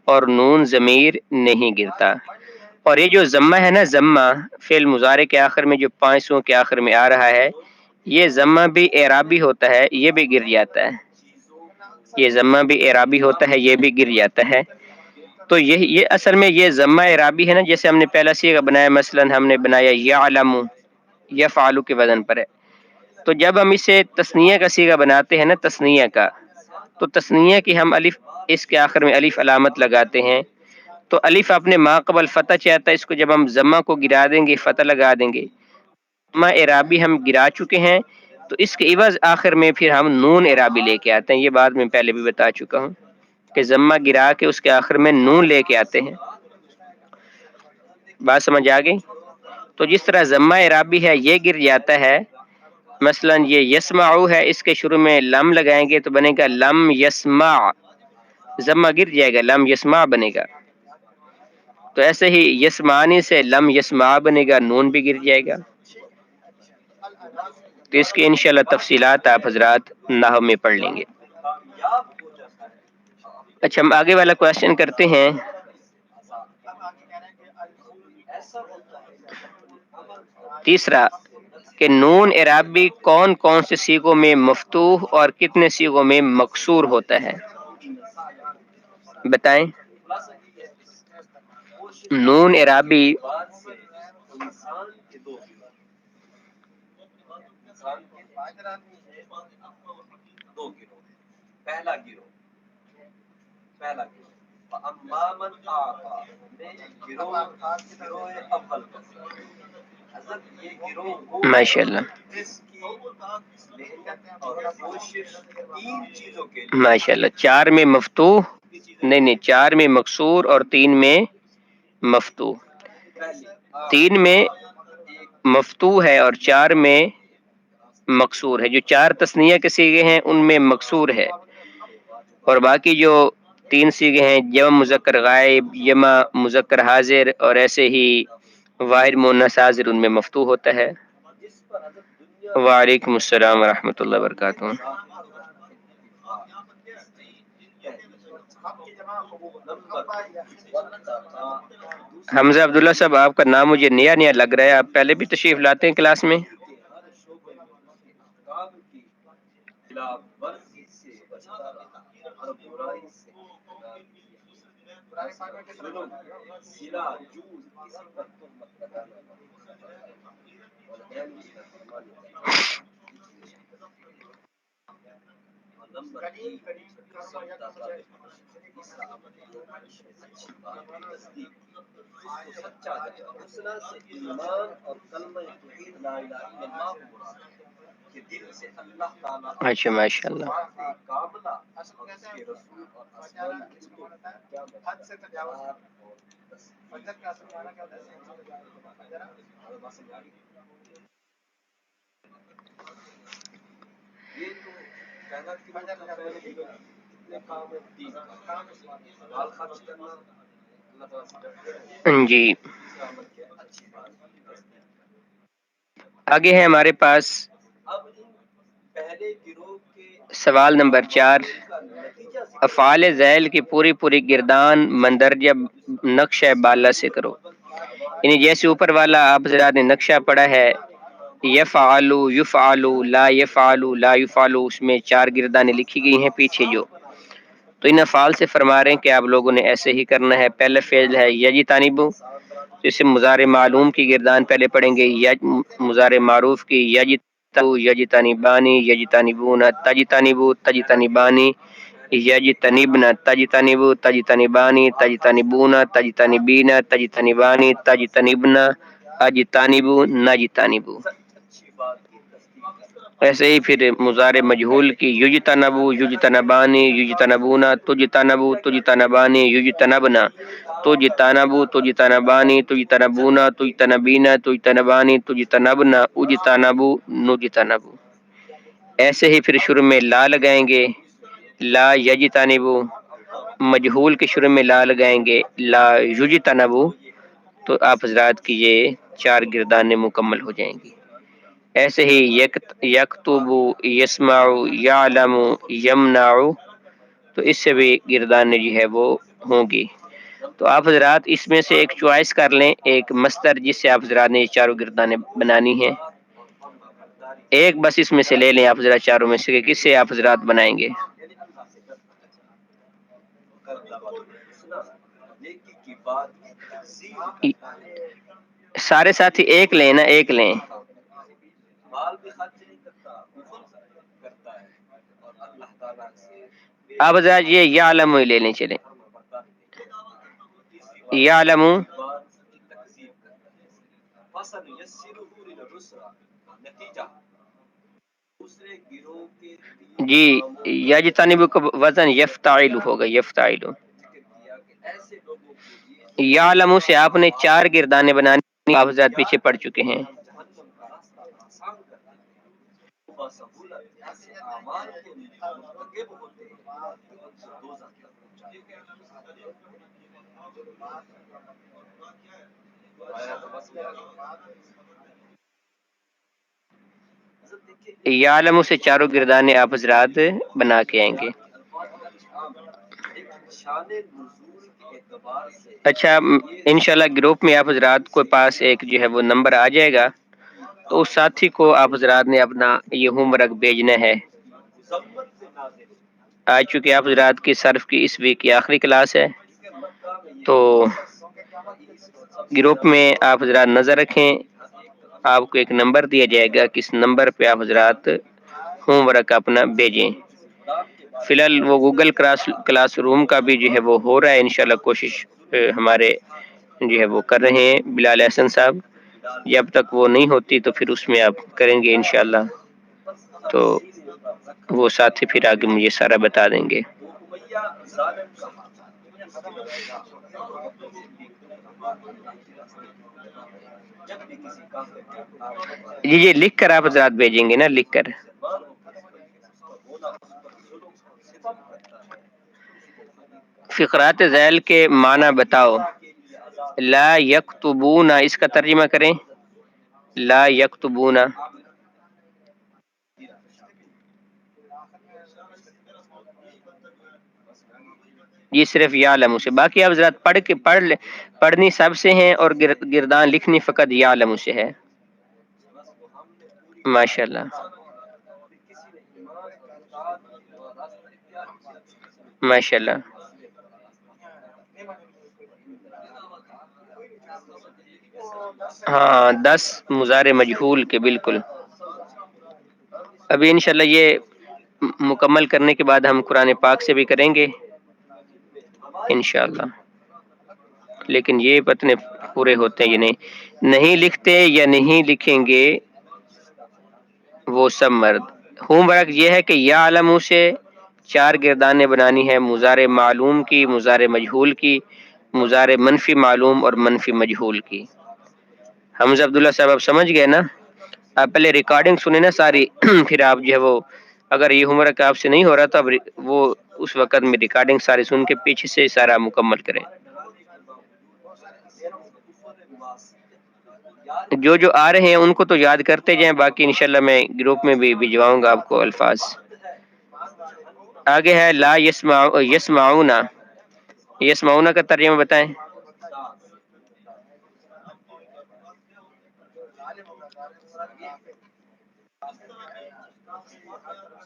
اور نون ضمیر نہیں گرتا. اور یہ جو ضمہ ہے نا، ضمہ فعل مضارع کے آخر میں جو 5 سو کے آخر میں آ رہا ہے، یہ ضمہ بھی اعرابی ہوتا ہے، یہ بھی گر جاتا ہے. یہ ضمہ بھی اعرابی ہوتا ہے، یہ بھی گر جاتا ہے. تو یہ اصل میں یہ ضمہ اعرابی ہے نا، جیسے ہم نے پہلا صیغہ بنایا، مثلا ہم نے بنایا یعلم، یفعل کے وزن پر ہے. تو جب ہم اسے تثنیہ کا صیغہ بناتے ہیں نا، تثنیہ کا، تو تثنیہ کی ہم الف، اس کے آخر میں الف علامت لگاتے ہیں. تو الف اپنے ما قبل فتح چاہتا ہے، اس کو جب ہم ضمہ کو گرا دیں گے فتح لگا دیں گے. ضمہ اعرابی ہم گرا چکے ہیں، تو اس کے عوض آخر میں پھر ہم نون اعرابی لے کے آتے ہیں. یہ بات میں پہلے بھی بتا چکا ہوں کہ ضمہ گرا کے اس کے آخر میں نون لے کے آتے ہیں. بات سمجھ آ گئی؟ تو جس طرح ضمہ اعرابی ہے یہ گر جاتا ہے، مثلا یہ یسمعو ہے، اس کے شروع میں لم لگائیں گے تو بنے گا لم یسمع. ضمہ گر جائے گا، لم یسمع بنے گا. تو ایسے ہی یسمانی سے لم یسمع بنے گا، نون بھی گر جائے گا. تو اس کی انشاءاللہ تفصیلات آپ حضرات نحو میں پڑھ لیں گے. اچھا، ہم آگے والا کوشچن کرتے ہیں. تیسرا کہ نون اعرابی کون کون سے صیغوں میں مفتوح اور کتنے صیغوں میں مکسور ہوتا ہے؟ بتائیں. نون اعرابی ماشاء اللہ، ماشاء اللہ. 4 میں مفتوح، نہیں 4 میں مکسور اور 3 میں مفتوح. 3 میں مفتوح ہے اور 4 میں مکسور ہے. جو 4 تثنیہ کے صیغے ہیں ان میں مکسور ہے، اور باقی جو 3 صیغے ہیں جمع مذکر غائب، جمع مذکر حاضر اور ایسے ہی واحد مؤنث حاضر، ان میں مفتوح ہوتا ہے. وعلیکم السلام ورحمۃ اللہ وبرکاتہ. حمزہ عبداللہ صاحب، آپ کا نام مجھے نیا نیا لگ رہا ہے. آپ پہلے بھی تشریف لاتے ہیں کلاس میں؟ اچھا، ماشاء اللہ. جی، آگے ہے ہمارے پاس سوال نمبر 4. افعال ذیل کی پوری گردان مندرجہ نقشہ بالا سے کرو. یعنی جیسے اوپر والا آپ حضرات نے نقشہ پڑھا ہے، یفعلو، یفعلو، لا یفعلو، لا یفعلو، اس میں 4 گردانیں لکھی گئی ہیں پیچھے جو. تو ان افعال سے فرما رہے ہیں کہ آپ لوگوں نے ایسے ہی کرنا ہے. پہلا فعل ہے یجتنبو، جسے مضارع معلوم کی گردان پہلے پڑھیں گے. یج مضارع معروف کی، یج یجتنبانی یجتنبون تجتنبو تجتنبانی یجتنبنا تجتنبو تجتنبانی تجتنبون تجتنبین تجتنبانی تجتنبنا اجتنبو نجتنبو. ایسے ہی پھر مضارع مجہول کی یجتنبو یجتنبانی یجتنبونا تجتنبو تجتنبانی یجتنبنا تجتنبو تجتنبانی تجتنبونا تجتنبینا تجتنبانی تجتنبنا اجتنبو نجتنبو. ایسے ہی پھر شروع میں لا لگائیں گے، لا یجتنبو، مجہول کے شروع میں لا لگائیں گے لا یجتنبو، تو آپ حضرات کی یہ 4 گردانیں مکمل ہو جائیں گی. ایسے ہی یکتب، یسمع، یعلم، یمنع، تو اس سے بھی گردانیں جو ہے وہ ہوں گی. تو آپ حضرات اس میں سے ایک چوائس کر لیں، ایک مصدر جس سے آپ حضرات نے یہ 4 گردانیں بنانی ہیں، ایک بس اس میں سے لے لیں آپ حضرات 4 میں سے کہ کس سے آپ حضرات بنائیں گے. سارے ساتھی ایک لیں نا، ایک لیں. آپ حضرات یہ یعلم ہی لے لیں، چلیں یعلم. جی یجتنب کا وزن یفتعل ہوگا، یفتعل. یعلم سے آپ نے 4 گردانے بنانی، آپ حضرات پیچھے پڑ چکے ہیں. یعلم سے 4 گردانے آپ حضرات بنا کے آئیں گے. اچھا انشاءاللہ گروپ میں آپ حضرات کے پاس ایک جو ہے وہ نمبر آ جائے گا، تو اس ساتھی کو آپ حضرات نے اپنا یہ ہوم ورک بھیجنا ہے. آج چونکہ آپ حضرات کی صرف کی اس ویک کی آخری کلاس ہے، تو گروپ میں آپ حضرات نظر رکھیں. آپ کو ایک نمبر دیا جائے گا، کس نمبر پہ آپ حضرات ہوم ورک اپنا بھیجیں. فی الحال وہ گوگل کلاس روم کا بھی جو ہے وہ ہو رہا ہے، انشاءاللہ کوشش ہمارے جو ہے وہ کر رہے ہیں بلال احسن صاحب. جب تک وہ نہیں ہوتی تو پھر اس میں آپ کریں گے انشاءاللہ، تو وہ ساتھی پھر آگے مجھے سارا بتا دیں گے. جی یہ لکھ کر آپ حضرات بھیجیں گے نا، لکھ کر. فقرات ذیل کے معنی بتاؤ. لا یکتبون، اس کا ترجمہ کریں. لا یکتبون. یہ صرف یعلم سے، باقی آپ حضرات پڑھنی سب سے ہیں اور گردان لکھنی فقط یعلم سے ہے. ماشاءاللہ ماشاءاللہ. ہاں 10 مضارع مجہول کے بالکل. ابھی انشاءاللہ یہ مکمل کرنے کے بعد ہم قرآن پاک سے بھی کریں گے انشاءاللہ. لیکن یہ پتنے پورے ہوتے ہیں یہ نہیں لکھتے یا نہیں لکھیں گے وہ سب مرد. ہوم ورک یہ ہے کہ یا علم سے 4 گردانیں بنانی ہے، مضارع معلوم کی، مضارع مجہول کی، مضارع منفی معلوم اور منفی مجہول کی. حمزہ عبداللہ صاحب آپ سمجھ گئے نا؟ آپ پہلے ریکارڈنگ سنیں نا ساری، پھر آپ جو ہے وہ اگر یہ ہوم ورک آپ سے نہیں ہو رہا تو اب وہ اس وقت میں ریکارڈنگ ساری سن کے پیچھے سے سارا مکمل کریں. جو جو آ رہے ہیں ان کو تو یاد کرتے جائیں، باقی انشاءاللہ میں گروپ میں بھی بھجواؤں گا آپ کو الفاظ. آگے ہے لا یسمعون. یسمعون کا ترجمہ بتائیں.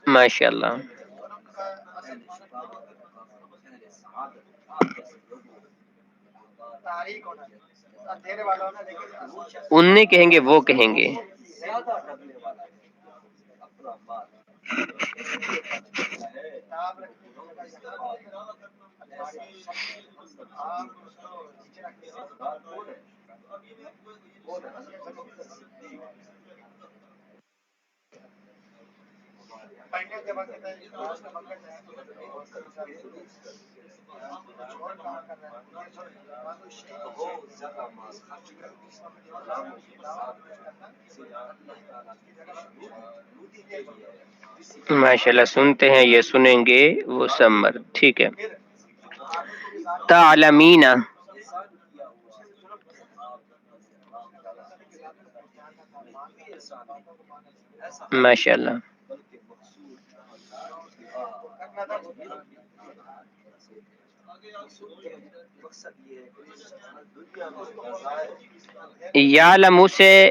ماشاءاللہ. اننے کہیں گے، وہ کہیں گے. ماشاءاللہ، سنتے ہیں یہ سنیں گے وہ سب مرد. ٹھیک ہے. تعلمین. ماشاءاللہ. یعلم سے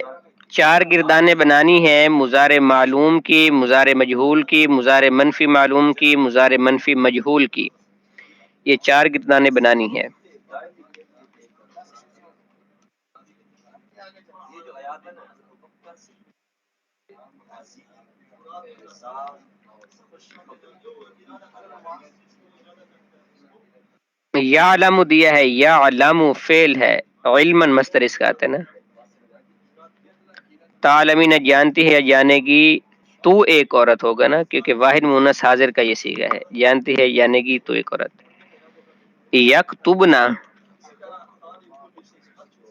چار گردانیں بنانی ہے، مضارع معلوم کی، مضارع مجہول کی، مضارع منفی معلوم کی، مضارع منفی مجہول کی. یہ چار گردانیں بنانی ہے. یعلم دیا ہے، یعلم فعل ہے، علماً مصدر اس کا آتا ہے نا. تعلمین جانتی ہے یا جانے گی، تو ایک عورت ہوگا نا، کیونکہ واحد مونث حاضر کا یہ صیغہ ہے. جانتی ہے جانے گی تو ایک عورت. یکتبنا،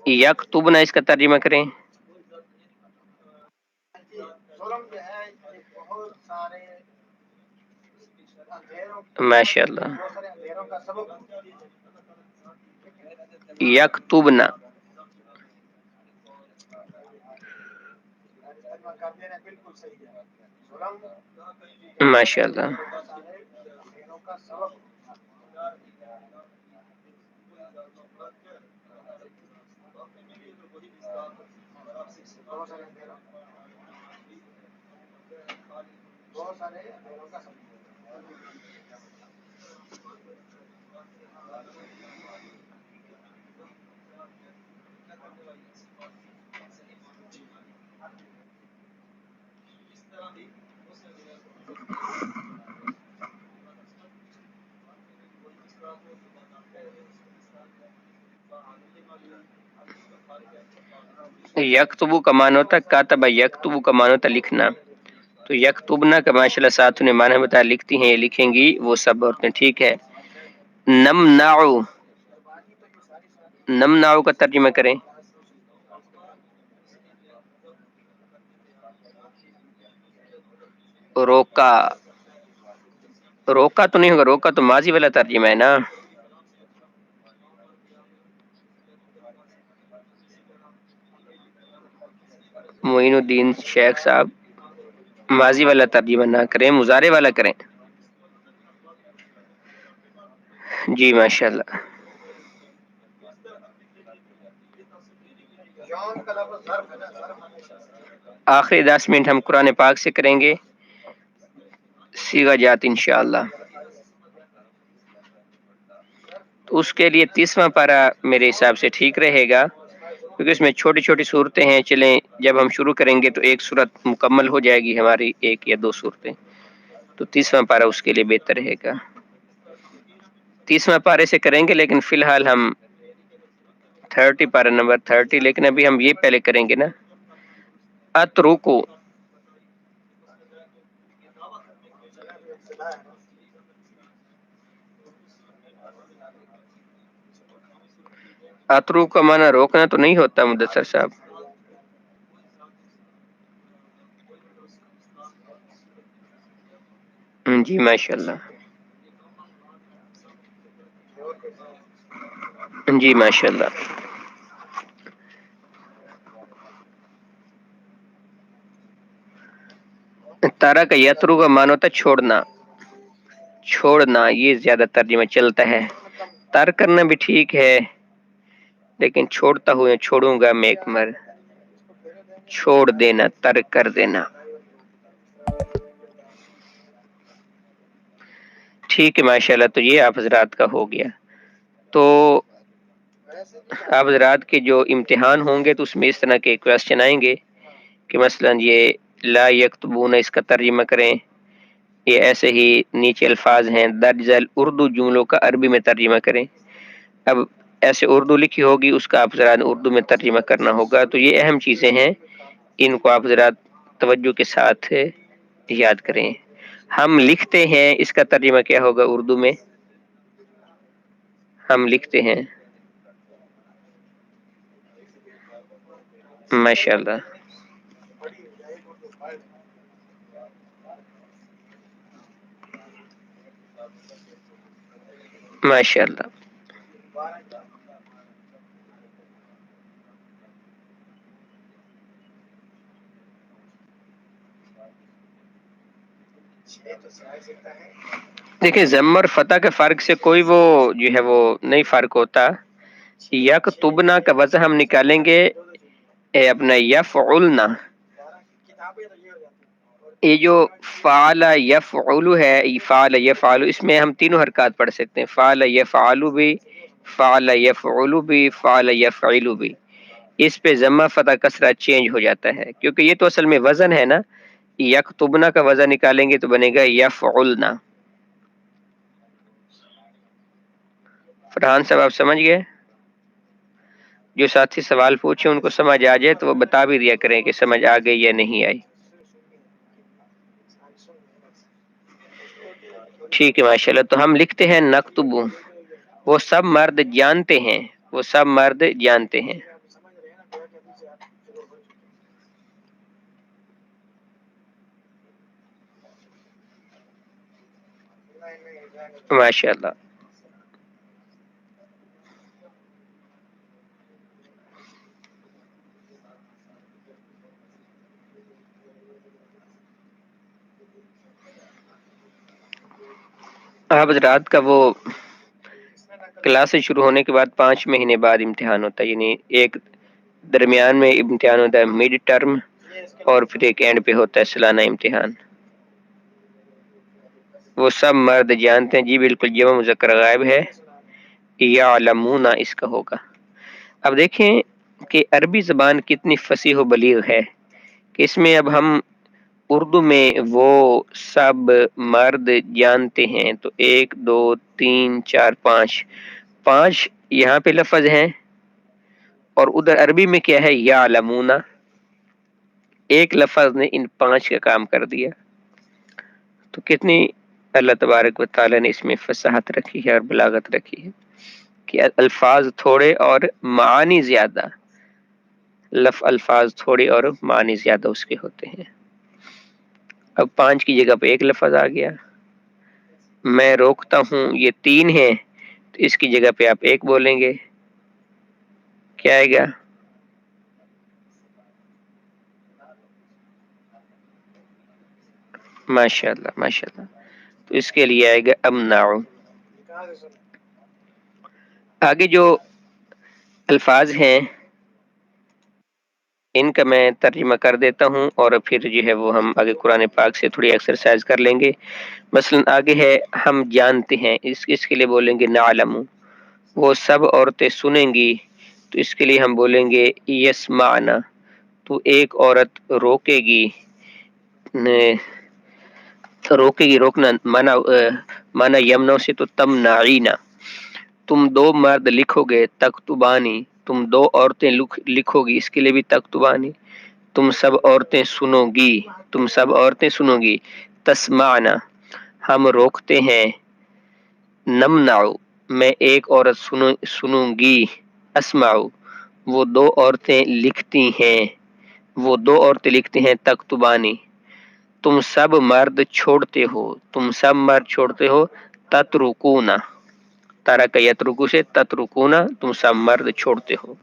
یکتبنا اس کا ترجمہ کریں. ماشاءاللہ. یکتبنا. ماشاءاللہ. یکتبو کا معنی ہوتا ہے کاتب، یکتبو کا معنی ہوتا ہے لکھنا. تو یکتبنا کا ماشاءاللہ ساتھ نے معنی بتایا، لکھتی ہیں، یہ لکھیں گی وہ سب عورتیں. ٹھیک ہے. نمنعو، نمنعو کا ترجمہ کریں. روکا، روکا تو نہیں ہوگا، روکا تو ماضی والا ترجمہ ہے نا. معین الدین شیخ صاحب ماضی والا ترجمہ نہ کریں، مضارع والا کریں. جی ماشاءاللہ. آخری 10 منٹ ہم قرآن پاک سے کریں گے، صیغہ جات انشاءاللہ. تو اس کے لیے 30واں پارہ میرے حساب سے ٹھیک رہے گا، کیونکہ اس میں چھوٹی چھوٹی صورتیں ہیں. چلیں جب ہم شروع کریں گے تو ایک صورت مکمل ہو جائے گی ہماری، ایک یا دو صورتیں. تو 30واں پارہ اس کے لیے بہتر رہے گا. 30واں پارے سے کریں گے، لیکن فی الحال ہم 30 پارہ نمبر 30، لیکن ابھی ہم یہ پہلے کریں گے نا. اترکو، اترو کا معنی روکنا تو نہیں ہوتا مدثر صاحب. جی ماشاءاللہ. جی ماشاءاللہ. تارا کا یترو کا معنی ہوتا ہے چھوڑنا، چھوڑنا. یہ زیادہ ترجمہ چلتا ہے. تر کرنا بھی ٹھیک ہے، لیکن چھوڑتا ہوں، چھوڑوں گا میں ایک مر، چھوڑ دینا، ترک کر دینا. ٹھیک ہے ماشاءاللہ. تو یہ آپ حضرات کا ہو گیا. تو آپ حضرات کے جو امتحان ہوں گے تو اس میں اس طرح کے کویسچن آئیں گے کہ مثلا یہ لا یکتبون اس کا ترجمہ کریں. یہ ایسے ہی نیچے الفاظ ہیں درج ذیل اردو جملوں کا عربی میں ترجمہ کریں. اب ایسے اردو لکھی ہوگی اس کا آپ ذرا اردو میں ترجمہ کرنا ہوگا. تو یہ اہم چیزیں ہیں، ان کو آپ ذرا توجہ کے ساتھ یاد کریں. ہم لکھتے ہیں، اس کا ترجمہ کیا ہوگا اردو میں؟ ہم لکھتے ہیں. ماشاء اللہ، ماشاء اللہ. دیکھیں ضم اور فتح کے فرق سے کوئی وہ جو ہے وہ نہیں فرق ہوتا. یکتبنا کا وزن ہم نکالیں گے اپنا یفعلنا. یہ جو فعل یفعل ہے، فعل یفعل، اس میں ہم تینوں حرکات پڑھ سکتے ہیں. فعل یفعل بھی، فعل یفعل بھی، فعل یفعل بھی. اس پہ ضمہ فتح کسرہ چینج ہو جاتا ہے کیونکہ یہ تو اصل میں وزن ہے نا. یکتبنا کا وزن نکالیں گے تو بنے گا یفعلنا. فرحان صاحب آپ سمجھ گئے؟ جو ساتھی سوال پوچھے ان کو سمجھ آ جائے تو وہ بتا بھی دیا کریں کہ سمجھ آ گئی یا نہیں آئی. ٹھیک ہے ماشاءاللہ. تو ہم لکھتے ہیں نکتب. وہ سب مرد جانتے ہیں، وہ سب مرد جانتے ہیں. ماشاء اللہ. آپ رات کا وہ کلاسیں شروع ہونے کے بعد 5 مہینے بعد امتحان ہوتا ہے، یعنی ایک درمیان میں امتحان ہوتا ہے مڈ ٹرم، اور پھر ایک اینڈ پہ ہوتا ہے سالانہ امتحان. وہ سب مرد جانتے ہیں، جی بالکل جمع مذکر غائب ہے، یعلمون اس کا ہوگا. اب دیکھیں کہ عربی زبان کتنی فصیح و بلیغ ہے کہ اس میں اب ہم اردو میں وہ سب مرد جانتے ہیں تو 1 2 3 4 5 5 یہاں پہ لفظ ہیں، اور ادھر عربی میں کیا ہے یعلمون. ایک لفظ نے ان 5 کا کام کر دیا. تو کتنی اللہ تبارک و تعالی نے اس میں فصاحت رکھی ہے اور بلاغت رکھی ہے کہ الفاظ تھوڑے اور معانی زیادہ. الفاظ تھوڑے اور معنی زیادہ اس کے ہوتے ہیں. اب 5 کی جگہ پہ ایک لفظ آ گیا. میں روکتا ہوں، یہ 3 ہے تو اس کی جگہ پہ آپ ایک بولیں گے، کیا آئے گا؟ ماشاء اللہ، ماشاء اللہ. تو اس کے لیے آئے گا امنعو. آگے جو الفاظ ہیں ان کا میں ترجمہ کر دیتا ہوں اور پھر جو ہے وہ ہم آگے قرآن پاک سے تھوڑی ایکسرسائز کر لیں گے. مثلا آگے ہے ہم جانتے ہیں، اس کے لیے بولیں گے نعلم. وہ سب عورتیں سنیں گی تو اس کے لیے ہم بولیں گے یسمعنا. تو ایک عورت روکے گی، روکے گی، روکنا مانا یمنو سے تو تمنعینا. تم 2 مرد لکھو گے تکتبانی. تم 2 عورتیں لکھو گی، اس کے لیے بھی تکتبانی. تم سب عورتیں سنو گی، تم سب عورتیں سنو گی. تسمعنا ہم روکتے ہیں. نمنعو میں ایک عورت سنوں گی. اسمعو وہ 2 عورتیں لکھتی ہیں، وہ 2 عورتیں لکھتی ہیں. تکتبانی تم سب مرد چھوڑتے ہو، تم سب مرد چھوڑتے ہو. تترکونا ترک یترکو سے تترکونا تم سب مرد چھوڑتے ہو.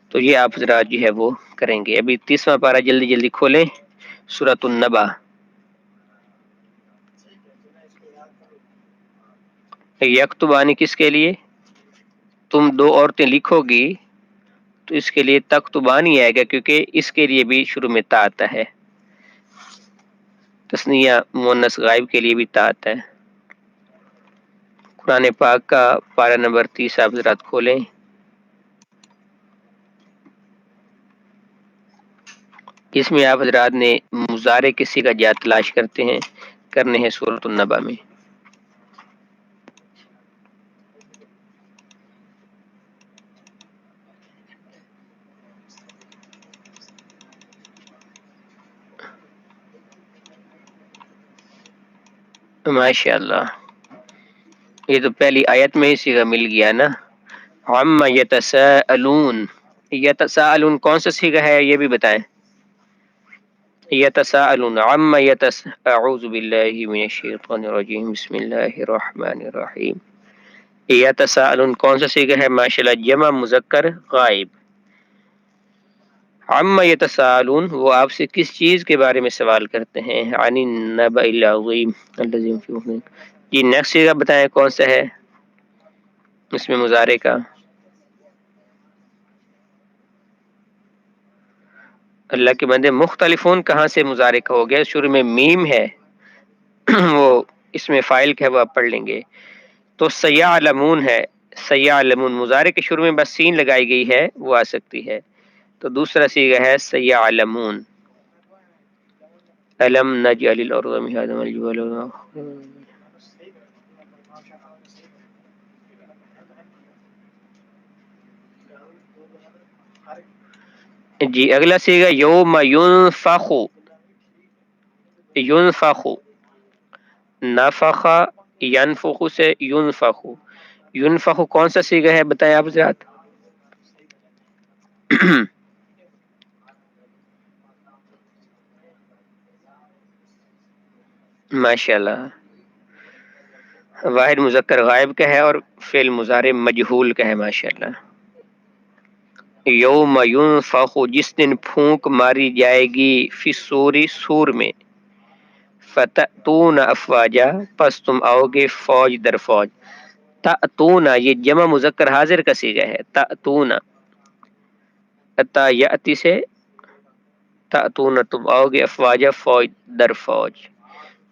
تو یہ آپ ذرا جو ہے وہ کریں گے. ابھی 30واں پارہ جلدی جلدی کھولیں، سورۃ النبا. یکتبانی کس کے لیے؟ تم 2 عورتیں لکھو گی تو اس کے لیے تکتبانی آئے گا کیونکہ اس کے لیے بھی شروع میں تا آتا ہے. تثنیہ مؤنث غائب کے لیے بھی تا آتا ہے. قرآن پاک کا پارہ نمبر 30 آپ ذرا کھولیں. اس میں آپ حضرات نے مضارع کے صیغہ جات تلاش کرنے ہیں سورۃ النبا میں۔ ماشاء اللہ، یہ تو پہلی آیت میں ہی صیغہ مل گیا نا، عما یتساءلون۔ یتساءلون کون سا صیغہ ہے یہ بھی بتائیں۔ یتساءلون عما اعوذ باللہ من الشیطان الرجیم، بسم اللہ الرحمن الرحیم۔ یتساءلون کون سا صیغہ ہے؟ ماشاءاللہ جمع مذکر غائب۔ عما یتساءلون وہ آپ سے کس چیز کے بارے میں سوال کرتے ہیں؟ عن النبأ العظیم الذی هم فیہ مختلفون۔ یہ نیکسٹ صیغہ بتائیں کون سا ہے اس میں مضارع کا؟ اللہ کے بندے مختلفون کہاں سے مضارع کا ہو گیا؟ شروع میں میم ہے وہ اس میں فاعل کا ہے، وہ آپ پڑھ لیں گے۔ تو سیعلمون ہے، سیعلمون مضارع کے شروع میں بس سین لگائی گئی ہے، وہ آ سکتی ہے۔ تو دوسرا صیغہ ہے سیعلمون۔ الم نجعل الارض مہادا والجبال جی اگلا صیغہ یوم ینفخ، ینفخ، نفخ ینفخ سے ینفخ، ینفخ کون سا صیغہ ہے بتائیں آپ حضرات؟ ماشاء اللہ، واحد مذکر غائب کا ہے اور فعل مضارع مجہول کا ہے، ماشاء اللہ۔ یوم ینفخ جس دن پھونک ماری جائے گی، فی الصور سور میں، فتأتون افواجا پس تم آؤ گے فوج در فوج۔ تأتون یہ جمع مذکر حاضر کا صیغہ ہے، تأتون اتا یأتی سے تأتون تم آؤ گے افواجا فوج در فوج،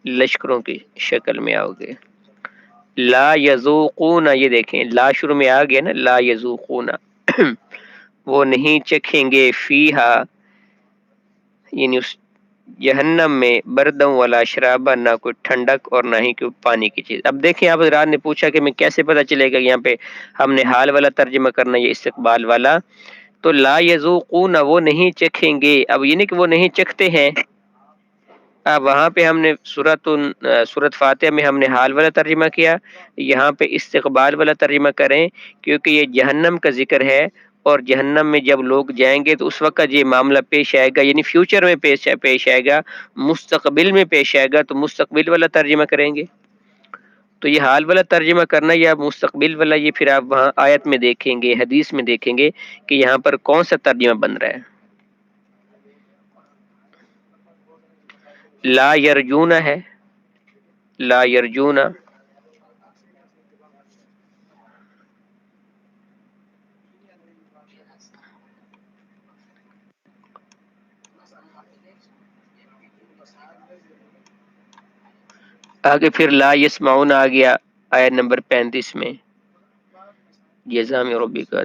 لشکروں کی شکل میں آؤ گے۔ لا یذوقون یہ دیکھیں لا شروع میں آ گیا نا، لا یذوقون وہ نہیں چکھیں گے، فیہا یعنی اس جہنم میں، بردم ولا شرابا نہ کوئی ٹھنڈک اور نہ ہی کوئی پانی کی چیز۔ اب دیکھیں آپ حضرات نے پوچھا کہ میں کیسے پتہ چلے گا یہاں پہ ہم نے حال والا ترجمہ کرنا یا استقبال والا؟ تو لا یذوقون وہ نہیں چکھیں گے، اب یہ نہیں کہ وہ نہیں چکھتے ہیں۔ اب وہاں پہ ہم نے سورۃ فاتحہ میں ہم نے حال والا ترجمہ کیا، یہاں پہ استقبال والا ترجمہ کریں، کیونکہ یہ جہنم کا ذکر ہے، اور جہنم میں جب لوگ جائیں گے تو اس وقت یہ معاملہ پیش آئے گا، یعنی فیوچر میں پیش آئے گا، مستقبل میں پیش آئے گا، تو مستقبل والا ترجمہ کریں گے۔ تو یہ حال والا ترجمہ کرنا یا مستقبل والا، یہ پھر آپ وہاں آیت میں دیکھیں گے، حدیث میں دیکھیں گے کہ یہاں پر کون سا ترجمہ بن رہا ہے۔ لا یرجون ہے، لا یرجون، آگے پھر لا یسمعون آ گیا آیت نمبر 35 میں، جزا میں ربی کا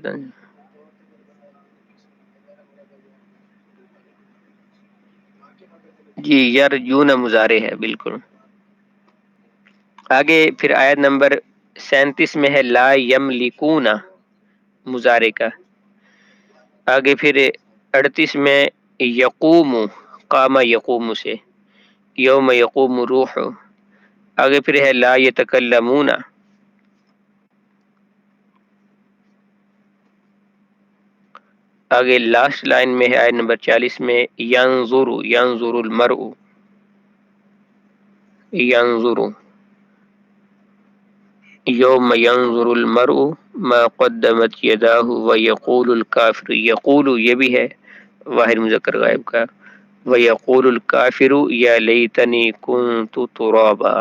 جی یرجون مضارع ہے بالکل۔ آگے پھر آیت نمبر 37 میں ہے لا یملکون مضارع کا۔ آگے پھر 38 میں یقوم، قام یقوم سے، یوم یقوم روح۔ آگے پھر ہے لا یتکلمون۔ آگے لاسٹ لائن میں ہے آیت نمبر 40 میں ینظر، ینظر المرء، ینظر، یوم ینظر المرء ما قدمت یداہ ویقول الکافر، یقول یہ بھی ہے واحد مذکر غائب کا، ویقول الکافر یا لیتنی کنت ترابا۔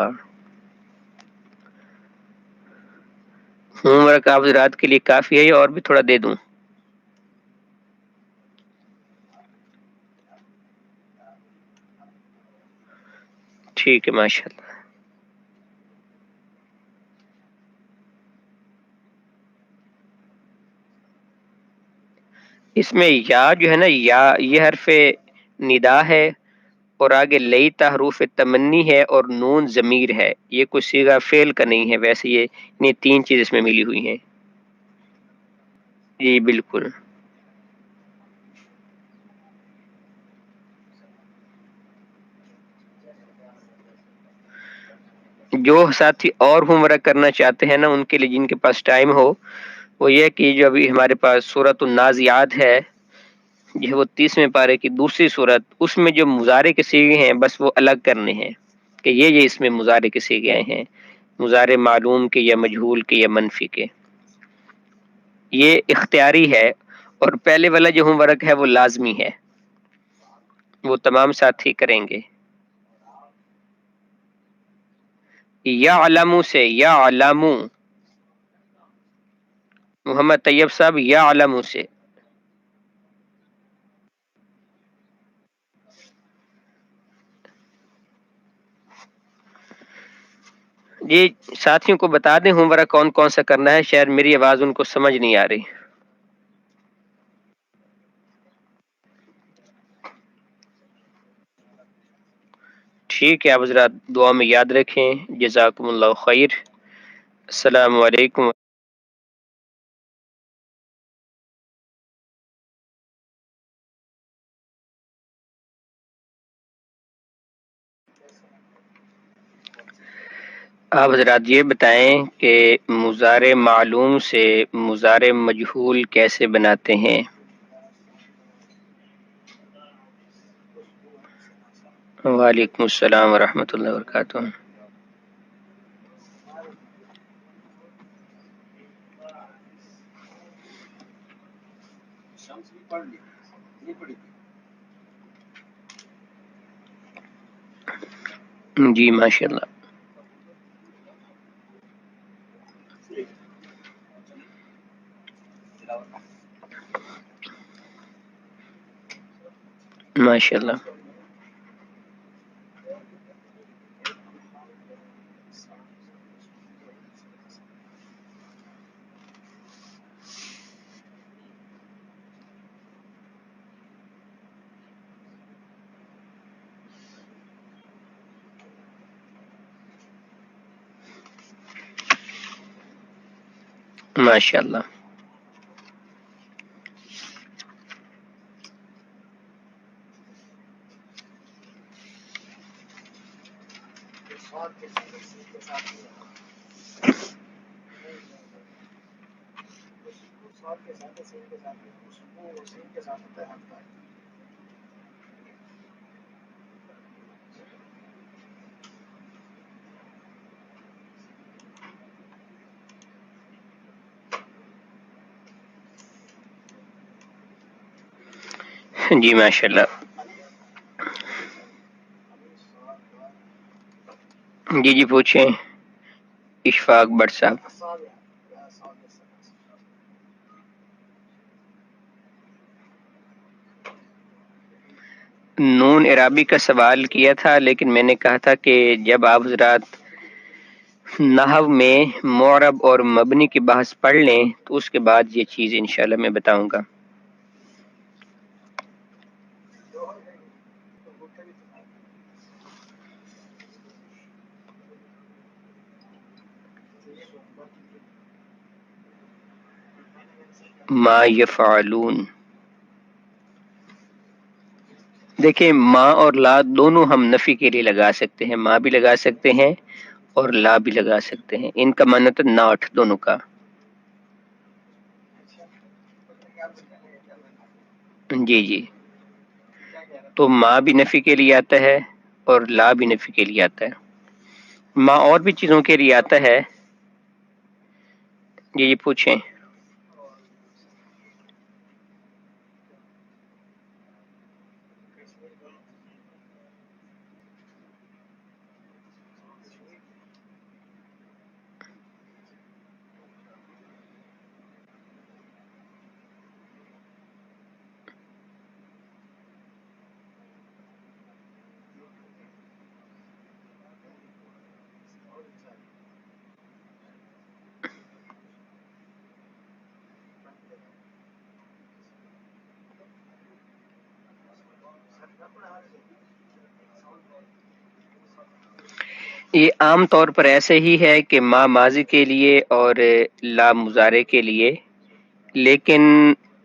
ہوم ورک آپ حضرات کے لیے کافی ہے یا اور بھی تھوڑا دے دوں؟ ٹھیک ہے ماشاء اللہ۔ اس میں یا جو ہے نا، یا یہ حرف ندا ہے، اور آگے لیتا حروف تمنی ہے، اور نون ضمیر ہے. یہ کوئی صیغہ فعل کا نہیں ہے، ویسے یہ تین چیز اس میں ملی ہوئی ہیں. جی بالکل. جو ساتھی اور ہوم ورک کرنا چاہتے ہیں نا، ان کے لیے جن کے پاس ٹائم ہو، وہ یہ کہ جو ابھی ہمارے پاس سورۃ النازعات ہے، یہ وہ 30ویں پارے کی دوسری سورت، اس میں جو مضارع کے صیغے ہیں بس وہ الگ کرنے ہیں کہ یہ اس میں مضارع کے صیغے آئے ہیں، مضارع معلوم کے یا مجہول کے یا منفی کے. یہ اختیاری ہے، اور پہلے والا جو ہوم ورک ہے وہ لازمی ہے، وہ تمام ساتھی کریں گے. یا علمو سے یا علمو، محمد طیب صاحب یا علمو سے. جی ساتھیوں کو بتا دیں ہوم ورک کون کون سا کرنا ہے، شاید میری آواز ان کو سمجھ نہیں آ رہی. ٹھیک ہے آپ حضرات دعا میں یاد رکھیں. جزاکم اللہ خیر. السلام علیکم. آپ حضرات یہ بتائیں کہ مضارع معلوم سے مضارع مجہول کیسے بناتے ہیں؟ وعلیکم السلام ورحمۃ اللہ وبرکاتہ. جی ماشاء اللہ. ماشاء اللہ. ماشاء اللہ. جی ماشاء اللہ. جی جی پوچھیں اشفاق بٹ صاحب. نون عرابی کا سوال کیا تھا، لیکن میں نے کہا تھا کہ جب آپ حضرات نحو میں معرب اور مبنی کی بحث پڑھ لیں تو اس کے بعد یہ چیز انشاءاللہ میں بتاؤں گا. ما یفعلون، دیکھیں ما اور لا دونوں ہم نفی کے لیے لگا سکتے ہیں، ما بھی لگا سکتے ہیں اور لا بھی لگا سکتے ہیں. ان کا معنی تو ناٹ دونوں کا. جی جی. تو ما بھی نفی کے لیے آتا ہے اور لا بھی نفی کے لیے آتا ہے. ما اور بھی چیزوں کے لیے آتا ہے. جی جی پوچھیں. یہ عام طور پر ایسے ہی ہے کہ ما ماضی کے لیے اور لا مضارع کے لیے، لیکن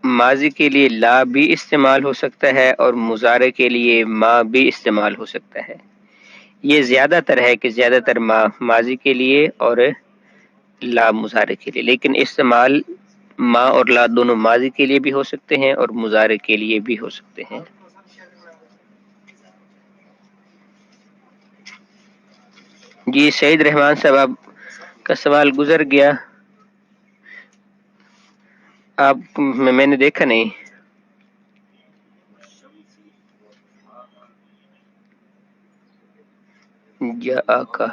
ماضی کے لیے لا بھی استعمال ہو سکتا ہے اور مضارع کے لیے ما بھی استعمال ہو سکتا ہے۔ یہ زیادہ تر ہے کہ زیادہ تر ما ماضی کے لیے اور لا مضارع کے لیے، لیکن استعمال ما اور لا دونوں ماضی کے لیے بھی ہو سکتے ہیں اور مضارع کے لیے بھی ہو سکتے ہیں۔ جی سعید رحمان صاحب، آپ کا سوال گزر گیا، آپ میں نے دیکھا نہیں۔ جا آکا،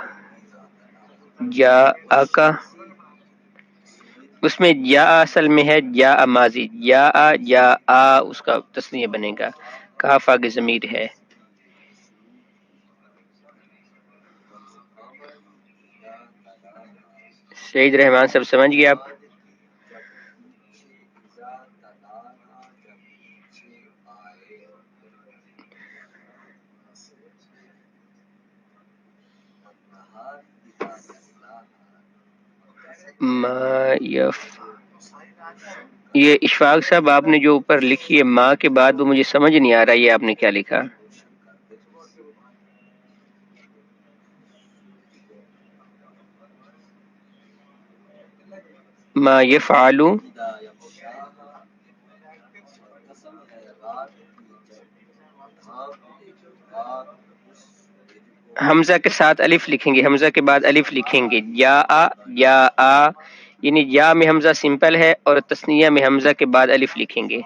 جا آکا، اس میں جا اصل میں ہے جا ماضی، جا آ اس کا تسنیہ بنے گا، کاف آگے ضمیر ہے۔ سعید رحمان صاحب سمجھ گئے آپ؟ ما یف، یہ اشفاق صاحب آپ نے جو اوپر لکھی ہے ماں کے بعد، وہ مجھے سمجھ نہیں آ رہا یہ آپ نے کیا لکھا۔ ما یفعلو، حمزہ کے ساتھ الف لکھیں گے، حمزہ کے بعد الف لکھیں گے، یا آ، یعنی یا میں حمزہ سمپل ہے اور تثنیہ میں حمزہ کے بعد الف لکھیں گے۔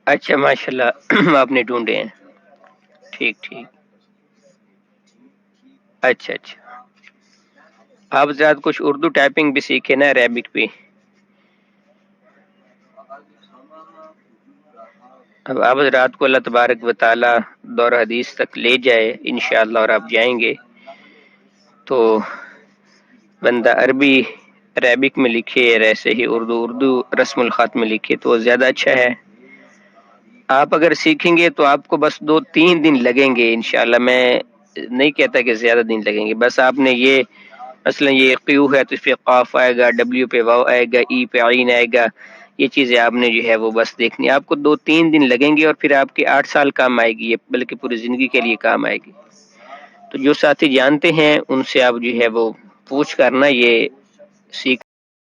اچھا ماشاءاللہ آپ نے ڈھونڈے ہیں، ٹھیک ٹھیک، اچھا اچھا۔ آپ زیادہ کچھ اردو ٹائپنگ بھی سیکھے نا، عربک بھی۔ اب آپ رات کو اللہ تبارک و تعالی دور حدیث تک لے جائے انشاءاللہ، اور آپ جائیں گے تو بندہ عربی عربک میں لکھے، ایسے ہی اردو رسم الخط میں لکھے تو زیادہ اچھا ہے۔ آپ اگر سیکھیں گے تو آپ کو بس 2-3 دن لگیں گے انشاءاللہ، میں نہیں کہتا کہ زیادہ دن لگیں گے، بس آپ نے یہ مثلا یہ قیو ہے تو اس پہ قاف آئے گا، ڈبلیو پہ واو آئے گا، ای پہ عین آئے گا، یہ چیزیں آپ نے جو ہے وہ بس دیکھنی، آپ کو 2-3 دن لگیں گے اور پھر آپ کے 8 سال کام آئے گی، یہ بلکہ پوری زندگی کے لیے کام آئے گی۔ تو جو ساتھی جانتے ہیں ان سے آپ جو ہے وہ پوچھ کرنا یہ سیکھ